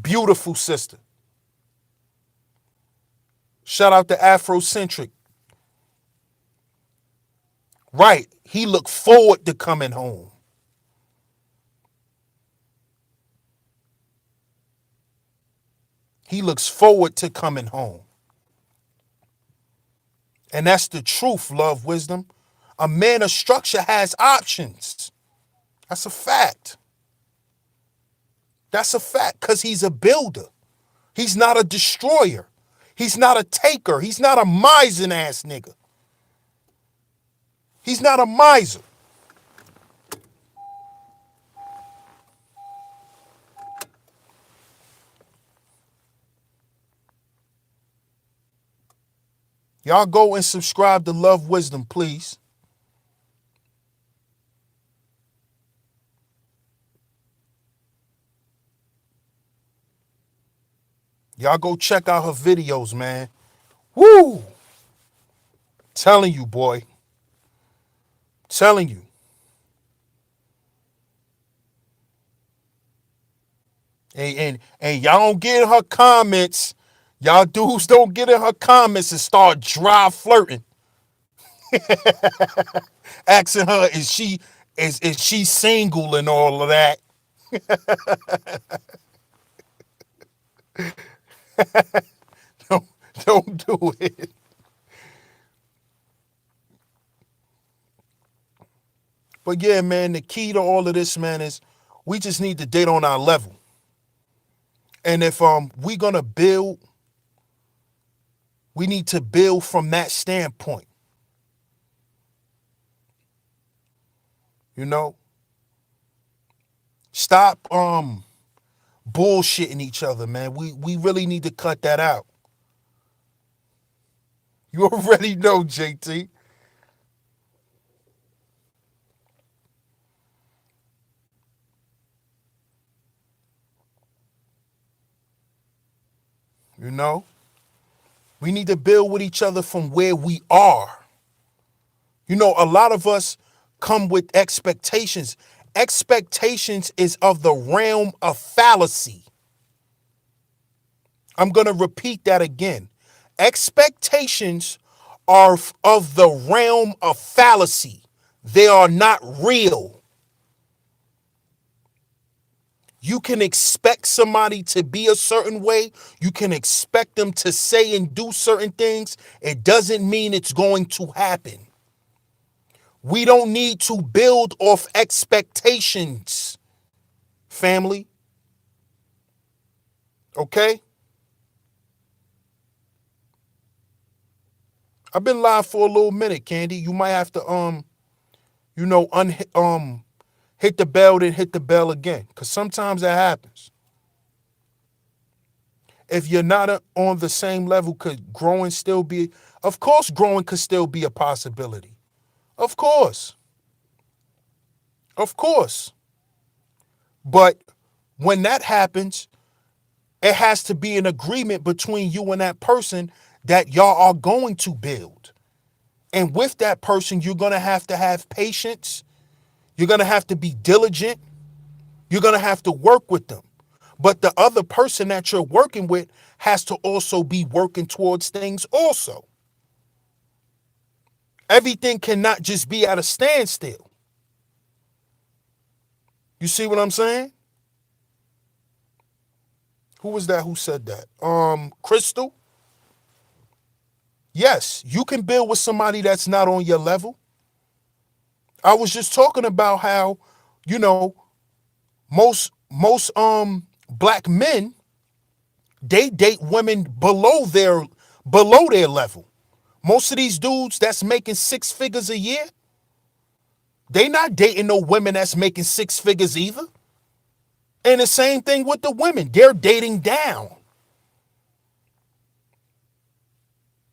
Beautiful sister. Shout out to Afrocentric. Right. He looked forward to coming home. He looks forward to coming home. And that's the truth, Love Wisdom. A man of structure has options. That's a fact. That's a fact because he's a builder. He's not a destroyer. He's not a taker. He's not a miser ass nigga. He's not a miser. Y'all go and subscribe to Love Wisdom, please. Y'all go check out her videos, man. Woo! Telling you, boy. Telling you. And y'all don't get in her comments. Y'all dudes don't get in her comments and start dry flirting. Asking her, is she single and all of that? don't, don't do it. But yeah, man, the key to all of this, man, is we just need to date on our level. And if we gonna build, we need to build from that standpoint. You know, stop bullshitting each other, man. We really need to cut that out. You already know, JT. You know, we need to build with each other from where we are. You know, a lot of us come with expectations. Expectations is of the realm of fallacy. I'm going to repeat that again. Expectations are of the realm of fallacy. They are not real. You can expect somebody to be a certain way. You can expect them to say and do certain things. It doesn't mean it's going to happen. We don't need to build off expectations, family. Okay? I've been live for a little minute, Candy. You might have to you know, hit the bell, then hit the bell again. Cause sometimes that happens. If you're not on the same level, could growing still be? Of course, growing could still be a possibility. Of course. Of course. But when that happens, it has to be an agreement between you and that person that y'all are going to build. And with that person, you're going to have patience. You're going to have to be diligent. You're going to have to work with them. But the other person that you're working with has to also be working towards things also. Everything cannot just be at a standstill. You see what I'm saying? Who was that who said that? Crystal? Yes, you can build with somebody that's not on your level. I was just talking about how, you know, most black men, they date women below their level. Most of these dudes that's making six figures a year, they not dating no women that's making six figures either. And the same thing with the women. They're dating down.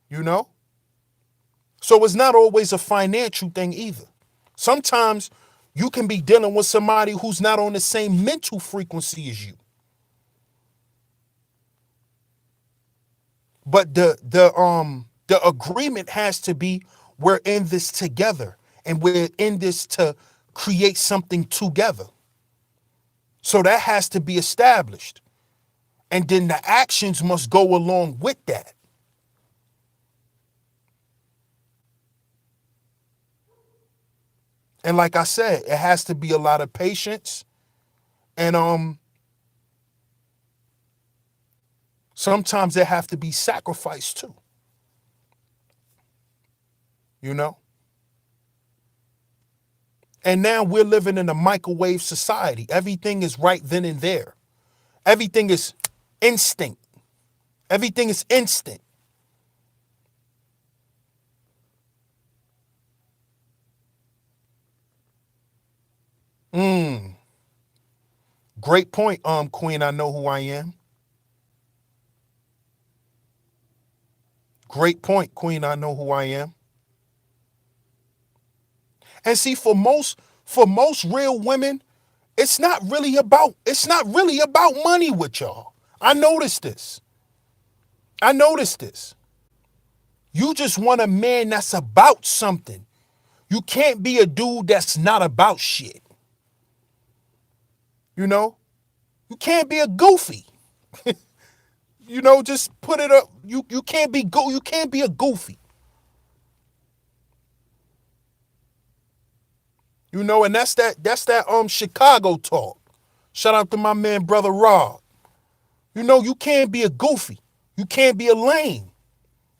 You know? So it's not always a financial thing either. Sometimes you can be dealing with somebody who's not on the same mental frequency as you. But the agreement has to be, we're in this together and we're in this to create something together. So that has to be established. And then the actions must go along with that. And like I said, it has to be a lot of patience. And sometimes there have to be sacrifice too. You know? And now we're living in a microwave society. Everything is right then and there. Everything is instinct. Everything is instant. Mm. Great point, Queen. I know who I am. Great point, Queen. I know who I am. And see, for most real women, it's not really about money with y'all. I noticed this. I noticed this. You just want a man that's about something. You can't be a dude that's not about shit. You know? You can't be a goofy. You know, just put it up. You can't be a goofy. You know, and that's that Chicago talk. Shout out to my man, brother Rob. You know, you can't be a goofy. You can't be a lame.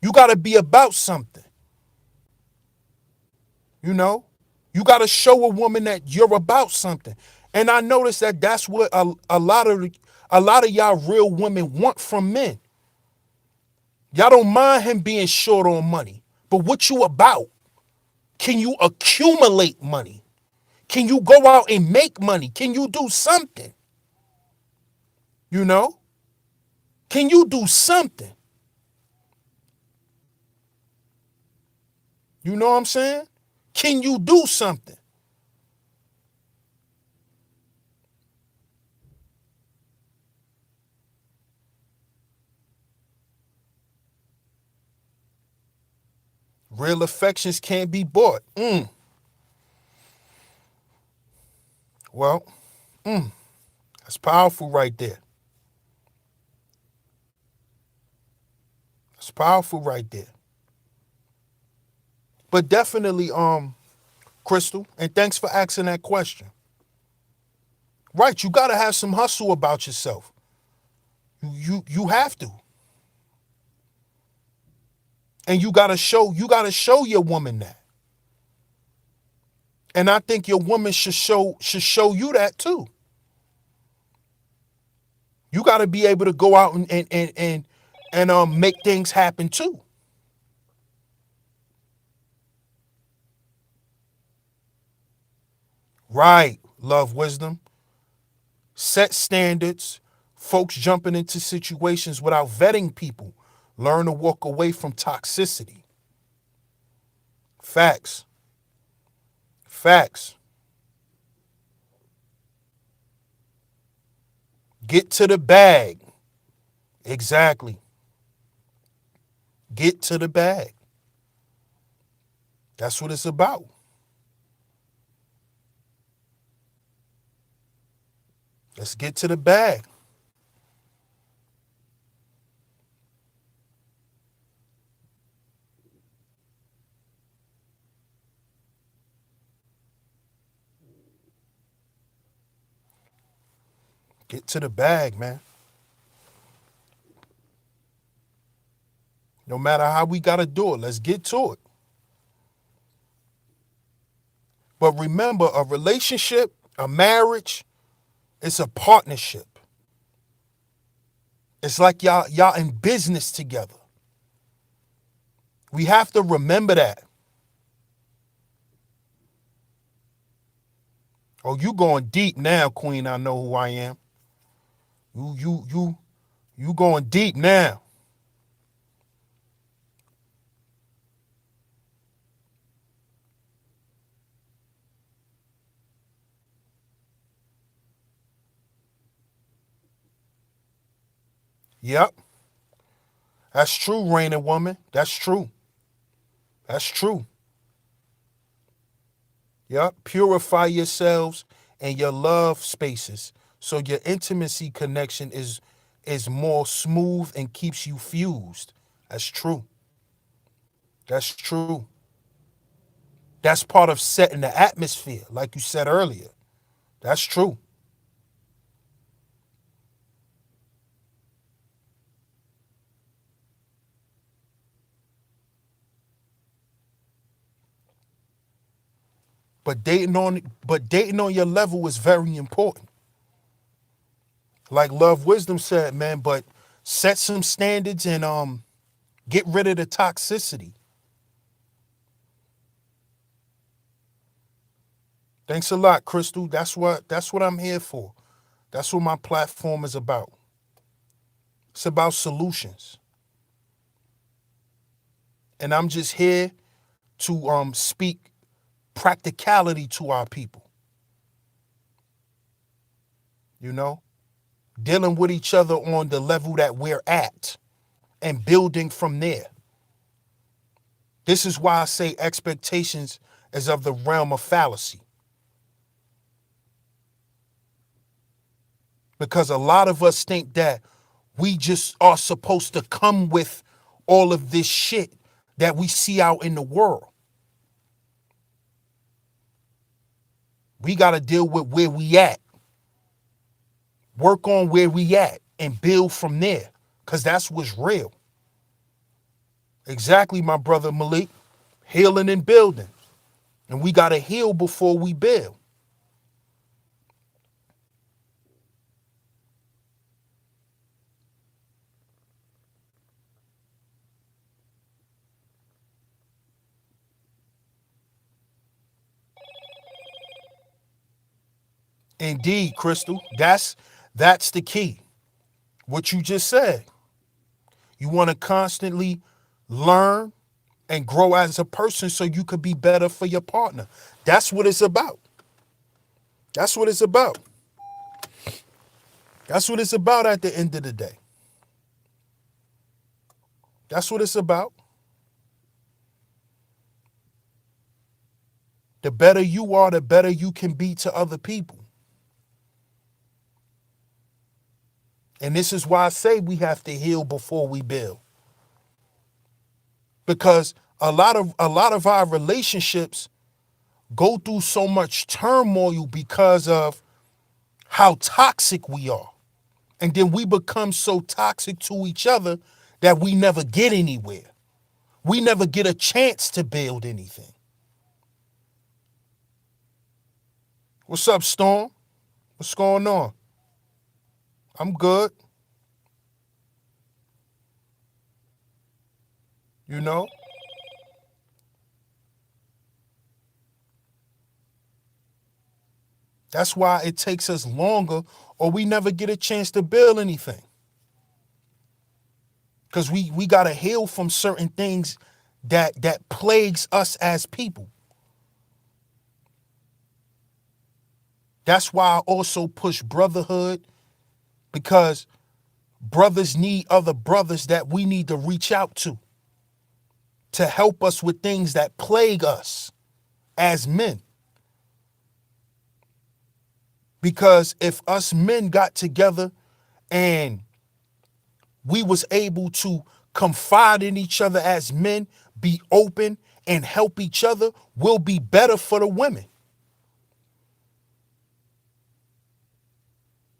You got to be about something. You know, you got to show a woman that you're about something. And I noticed that that's what a lot of y'all real women want from men. Y'all don't mind him being short on money, but what you about? Can you accumulate money? Can you go out and make money? Can you do something? You know? Can you do something? You know what I'm saying? Can you do something? Real affections can't be bought. Well, that's powerful right there. That's powerful right there. But definitely, Crystal, and thanks for asking that question. Right, you gotta have some hustle about yourself. You have to. And you gotta show your woman that. And I think your woman should show you that too. You gotta be able to go out and make things happen too. Right, love wisdom. Set standards. Folks jumping into situations without vetting people. Learn to walk away from toxicity. Facts. Facts. Get to the bag. Exactly. Get to the bag. That's what it's about. Let's get to the bag. Get to the bag, man. No matter how we got to do it, let's get to it. But remember, a relationship, a marriage, it's a partnership. It's like y'all in business together. We have to remember that. Oh, you going deep now, Queen. I know who I am. You going deep now. Yep. That's true, reigning woman. That's true. That's true. Yep. Purify yourselves and your love spaces so your intimacy connection is more smooth and keeps you fused. That's true. That's true. That's part of setting the atmosphere, like you said earlier. That's true. But dating on your level is very important. Like Love Wisdom said, man, but set some standards and get rid of the toxicity. Thanks a lot, Crystal. That's what I'm here for. That's what my platform is about. It's about solutions. And I'm just here to speak practicality to our people, you know, dealing with each other on the level that we're at and building from there. This is why I say expectations is of the realm of fallacy. Because a lot of us think that we just are supposed to come with all of this shit that we see out in the world. We got to deal with where we at. Work on where we at and build from there, because that's what's real. Exactly, my brother Malik. Healing and building. And we got to heal before we build. Indeed, Crystal. That's the key. What you just said. You want to constantly learn and grow as a person so you could be better for your partner. That's what it's about. That's what it's about. That's what it's about at the end of the day. That's what it's about. The better you are, the better you can be to other people. And this is why I say we have to heal before we build. Because a lot of our relationships go through so much turmoil because of how toxic we are. And then we become so toxic to each other that we never get anywhere. We never get a chance to build anything. What's up, Storm? What's going on? I'm good. You know? That's why it takes us longer or we never get a chance to build anything. Because we got to heal from certain things that plagues us as people. That's why I also push brotherhood, because brothers need other brothers that we need to reach out to help us with things that plague us as men. Because if us men got together and we was able to confide in each other as men, be open and help each other, we'll be better for the women.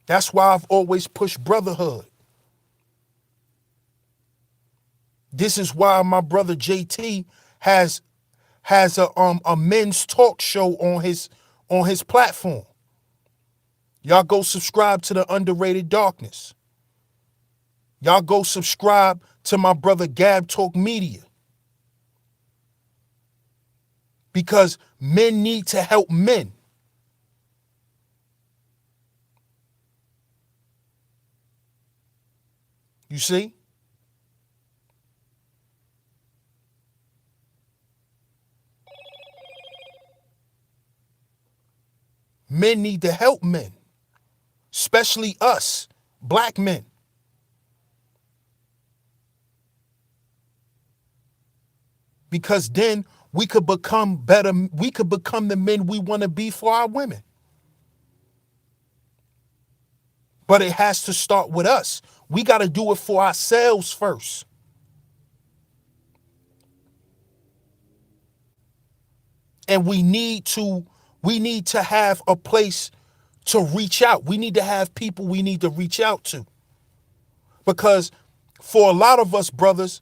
That's why I've always pushed brotherhood. This is why my brother JT has a men's talk show on his platform. Y'all go subscribe to the Underrated Darkness. Y'all go subscribe to my brother Gab Talk Media. Because men need to help men. You see? Men need to help men, especially us, black men. Because then we could become better, we could become the men we want to be for our women. But it has to start with us. We got to do it for ourselves first. And we need to have a place to reach out. We need to have people we need to reach out to. Because for a lot of us brothers,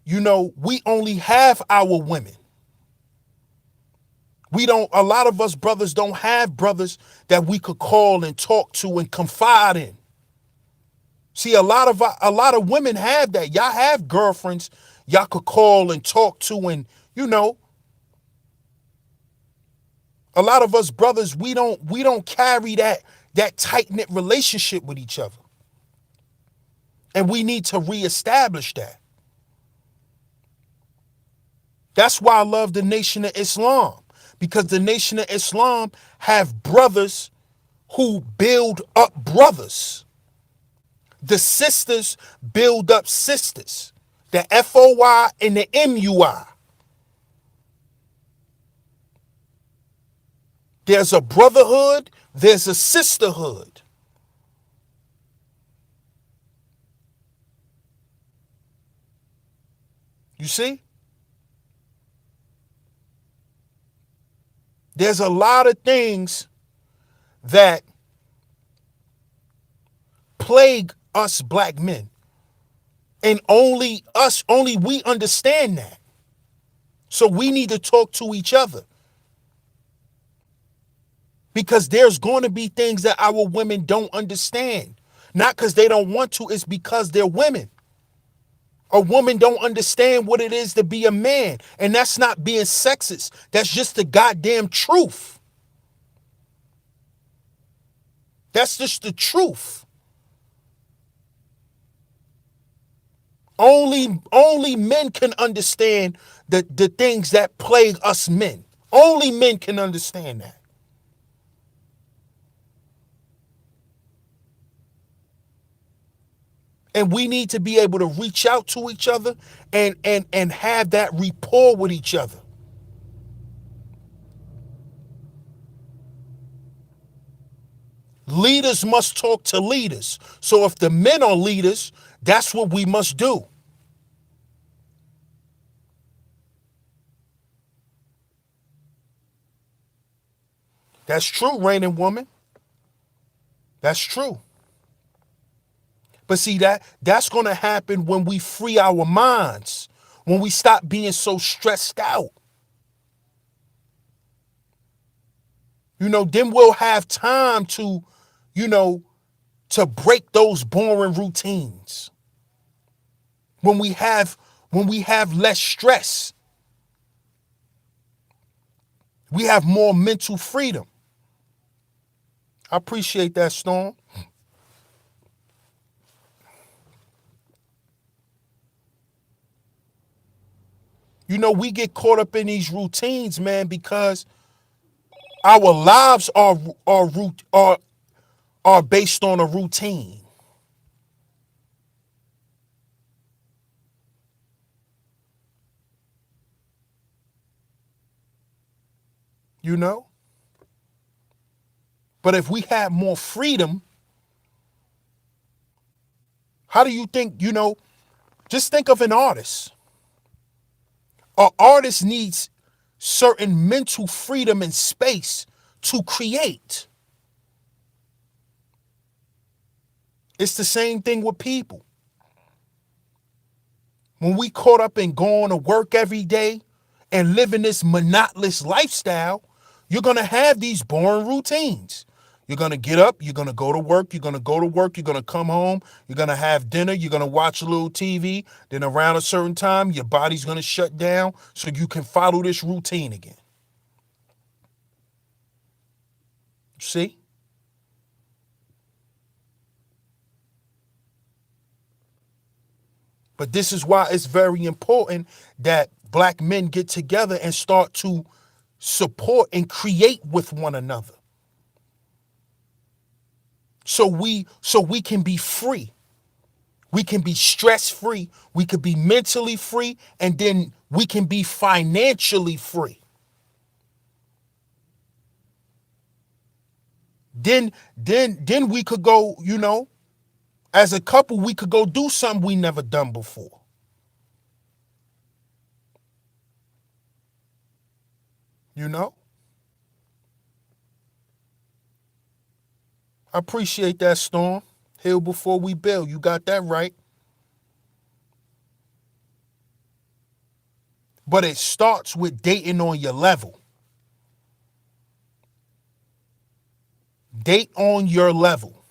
we only have our women. A lot of us brothers don't have brothers that we could call and talk to and confide in. See, a lot of women have that. Y'all have girlfriends y'all could call and talk to, and a lot of us brothers, we don't carry that tight-knit relationship with each other. And we need to reestablish that. That's why I love the Nation of Islam, because the Nation of Islam have brothers who build up brothers. The sisters build up sisters. The FOI and the MUI. There's a brotherhood, there's a sisterhood. You see? There's a lot of things that plague us black men. And only we understand that. So we need to talk to each other. Because there's going to be things that our women don't understand. Not because they don't want to, it's because they're women. A woman don't understand what it is to be a man. And that's not being sexist. That's just the goddamn truth. That's just the truth. Only men can understand the things that plague us men. Only men can understand that. And we need to be able to reach out to each other and have that rapport with each other. Leaders must talk to leaders. So if the men are leaders, that's what we must do. That's true, reigning woman. That's true. But see, that's going to happen when we free our minds, when we stop being so stressed out. Then we'll have time to, to break those boring routines. When we have less stress, we have more mental freedom. I appreciate that, Storm. We get caught up in these routines, man, because our lives are based on a routine. But if we had more freedom, how do you think, just think of an artist. An artist needs certain mental freedom and space to create. It's the same thing with people. When we caught up in going to work every day and living this monotonous lifestyle, you're going to have these boring routines. You're going to get up, you're going to go to work, you're going to go to work, you're going to come home, you're going to have dinner, you're going to watch a little TV, then around a certain time, your body's going to shut down so you can follow this routine again. See? But this is why it's very important that black men get together and start to support and create with one another. So we can be free. We can be stress-free. We could be mentally free, and then we can be financially free. Then we could go, as a couple, we could go do something we never done before. I appreciate that, Storm. Heal before we build. You got that right. But it starts with dating on your level. Date on your level.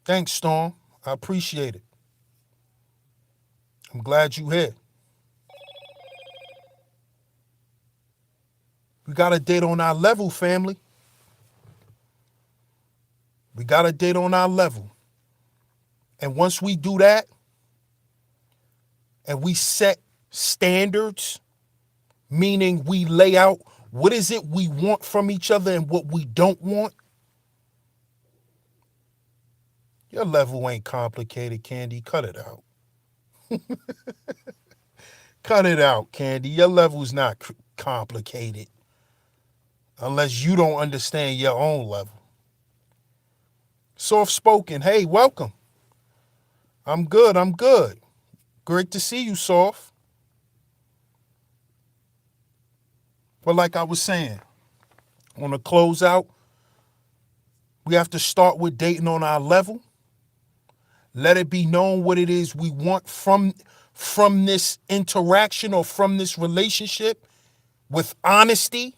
Thanks, Storm. I appreciate it. I'm glad you're here. We got to date on our level, family. We got to date on our level. And once we do that, and we set standards, meaning we lay out what is it we want from each other and what we don't want. Your level ain't complicated, Candy. Cut it out. Cut it out, Candy. Your level's not complicated. Unless you don't understand your own level. Soft spoken. Hey, welcome. I'm good. Great to see you, Soft. But like I was saying, On the closeout, we have to start with dating on our level. Let it be known what it is we want from this interaction or from this relationship with honesty.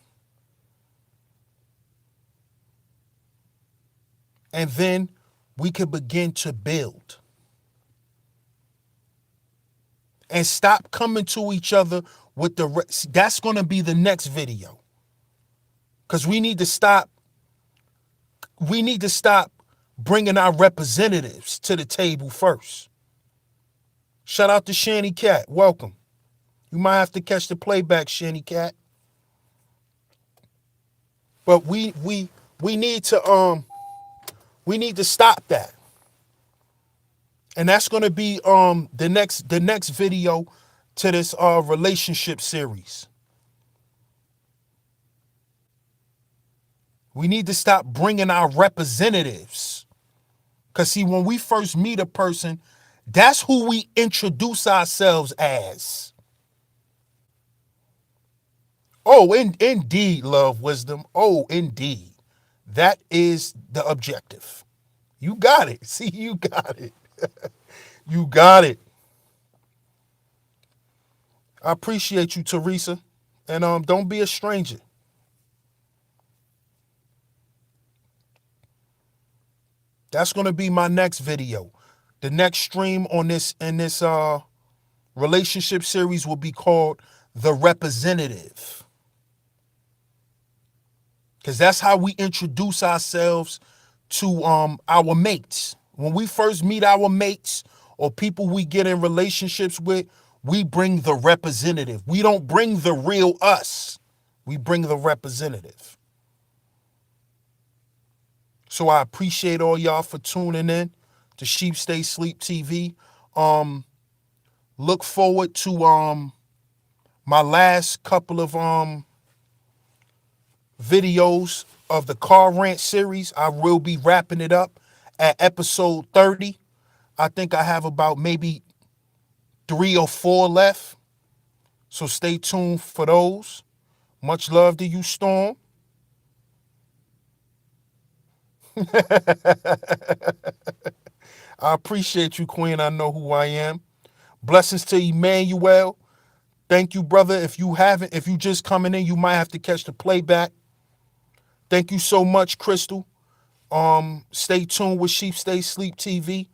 And then we can begin to build. And stop coming to each other with that's going to be the next video. Because we need to stop bringing our representatives to the table first. Shout out to Shanny Cat. Welcome. You might have to catch the playback, Shanny Cat. But we need to stop that. And that's going to be the next video to this relationship series. We need to stop bringing our representatives. Because see, when we first meet a person, that's who we introduce ourselves as. Oh, indeed, love, wisdom. Oh, indeed. That is the objective. You got it. See, you got it. You got it. I appreciate you, Teresa. And don't be a stranger. That's going to be my next video. The next stream on this relationship series will be called The Representative. Because that's how we introduce ourselves to our mates. When we first meet our mates or people we get in relationships with, we bring the representative. We don't bring the real us. We bring the representative. So I appreciate all y'all for tuning in to Sheep Stay Sleep TV. Look forward to my last couple of videos of the car rant series. I will be wrapping it up at episode 30. I think I have about maybe 3 or 4 left. So stay tuned for those. Much love to you, Storm. I appreciate you, Queen. I know who I am. Blessings to Emmanuel. Thank you, brother. If you just coming in, you might have to catch the playback. Thank you so much, Crystal. Stay tuned with Sheep Stay Sleep TV.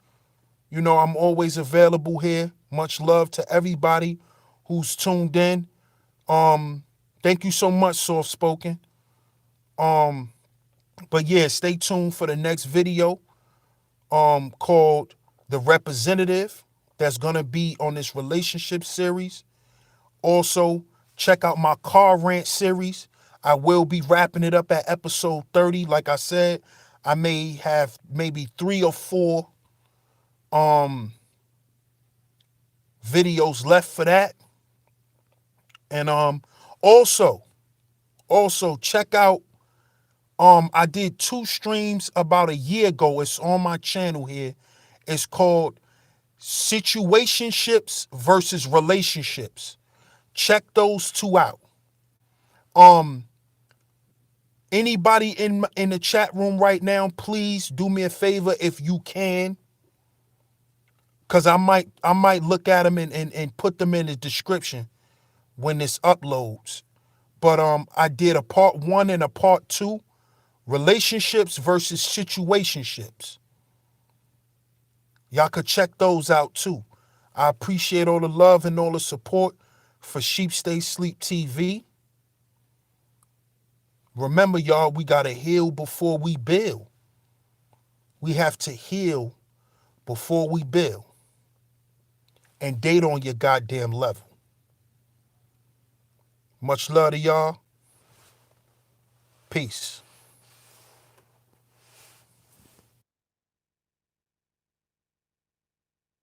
You know, I'm always available here. Much love to everybody who's tuned in. Thank you so much, Soft Spoken. But yeah, stay tuned for the next video called The Representative. That's gonna be on this relationship series. Also, check out my car rant series. I will be wrapping it up at episode 30. Like I said, I may have maybe 3 or 4 videos left for that. And also check out I did 2 streams about a year ago. It's on my channel here. It's called Situationships versus Relationships. Check those 2 out. Anybody in the chat room right now, please do me a favor if you can. Cause I might look at them and put them in the description when this uploads. But I did a part 1 and a part 2. Relationships versus situationships. Y'all could check those out too. I appreciate all the love and all the support for Sheep Stay Sleep TV. Remember, y'all, we got to heal before we build. We have to heal before we build. And date on your goddamn level. Much love to y'all. Peace.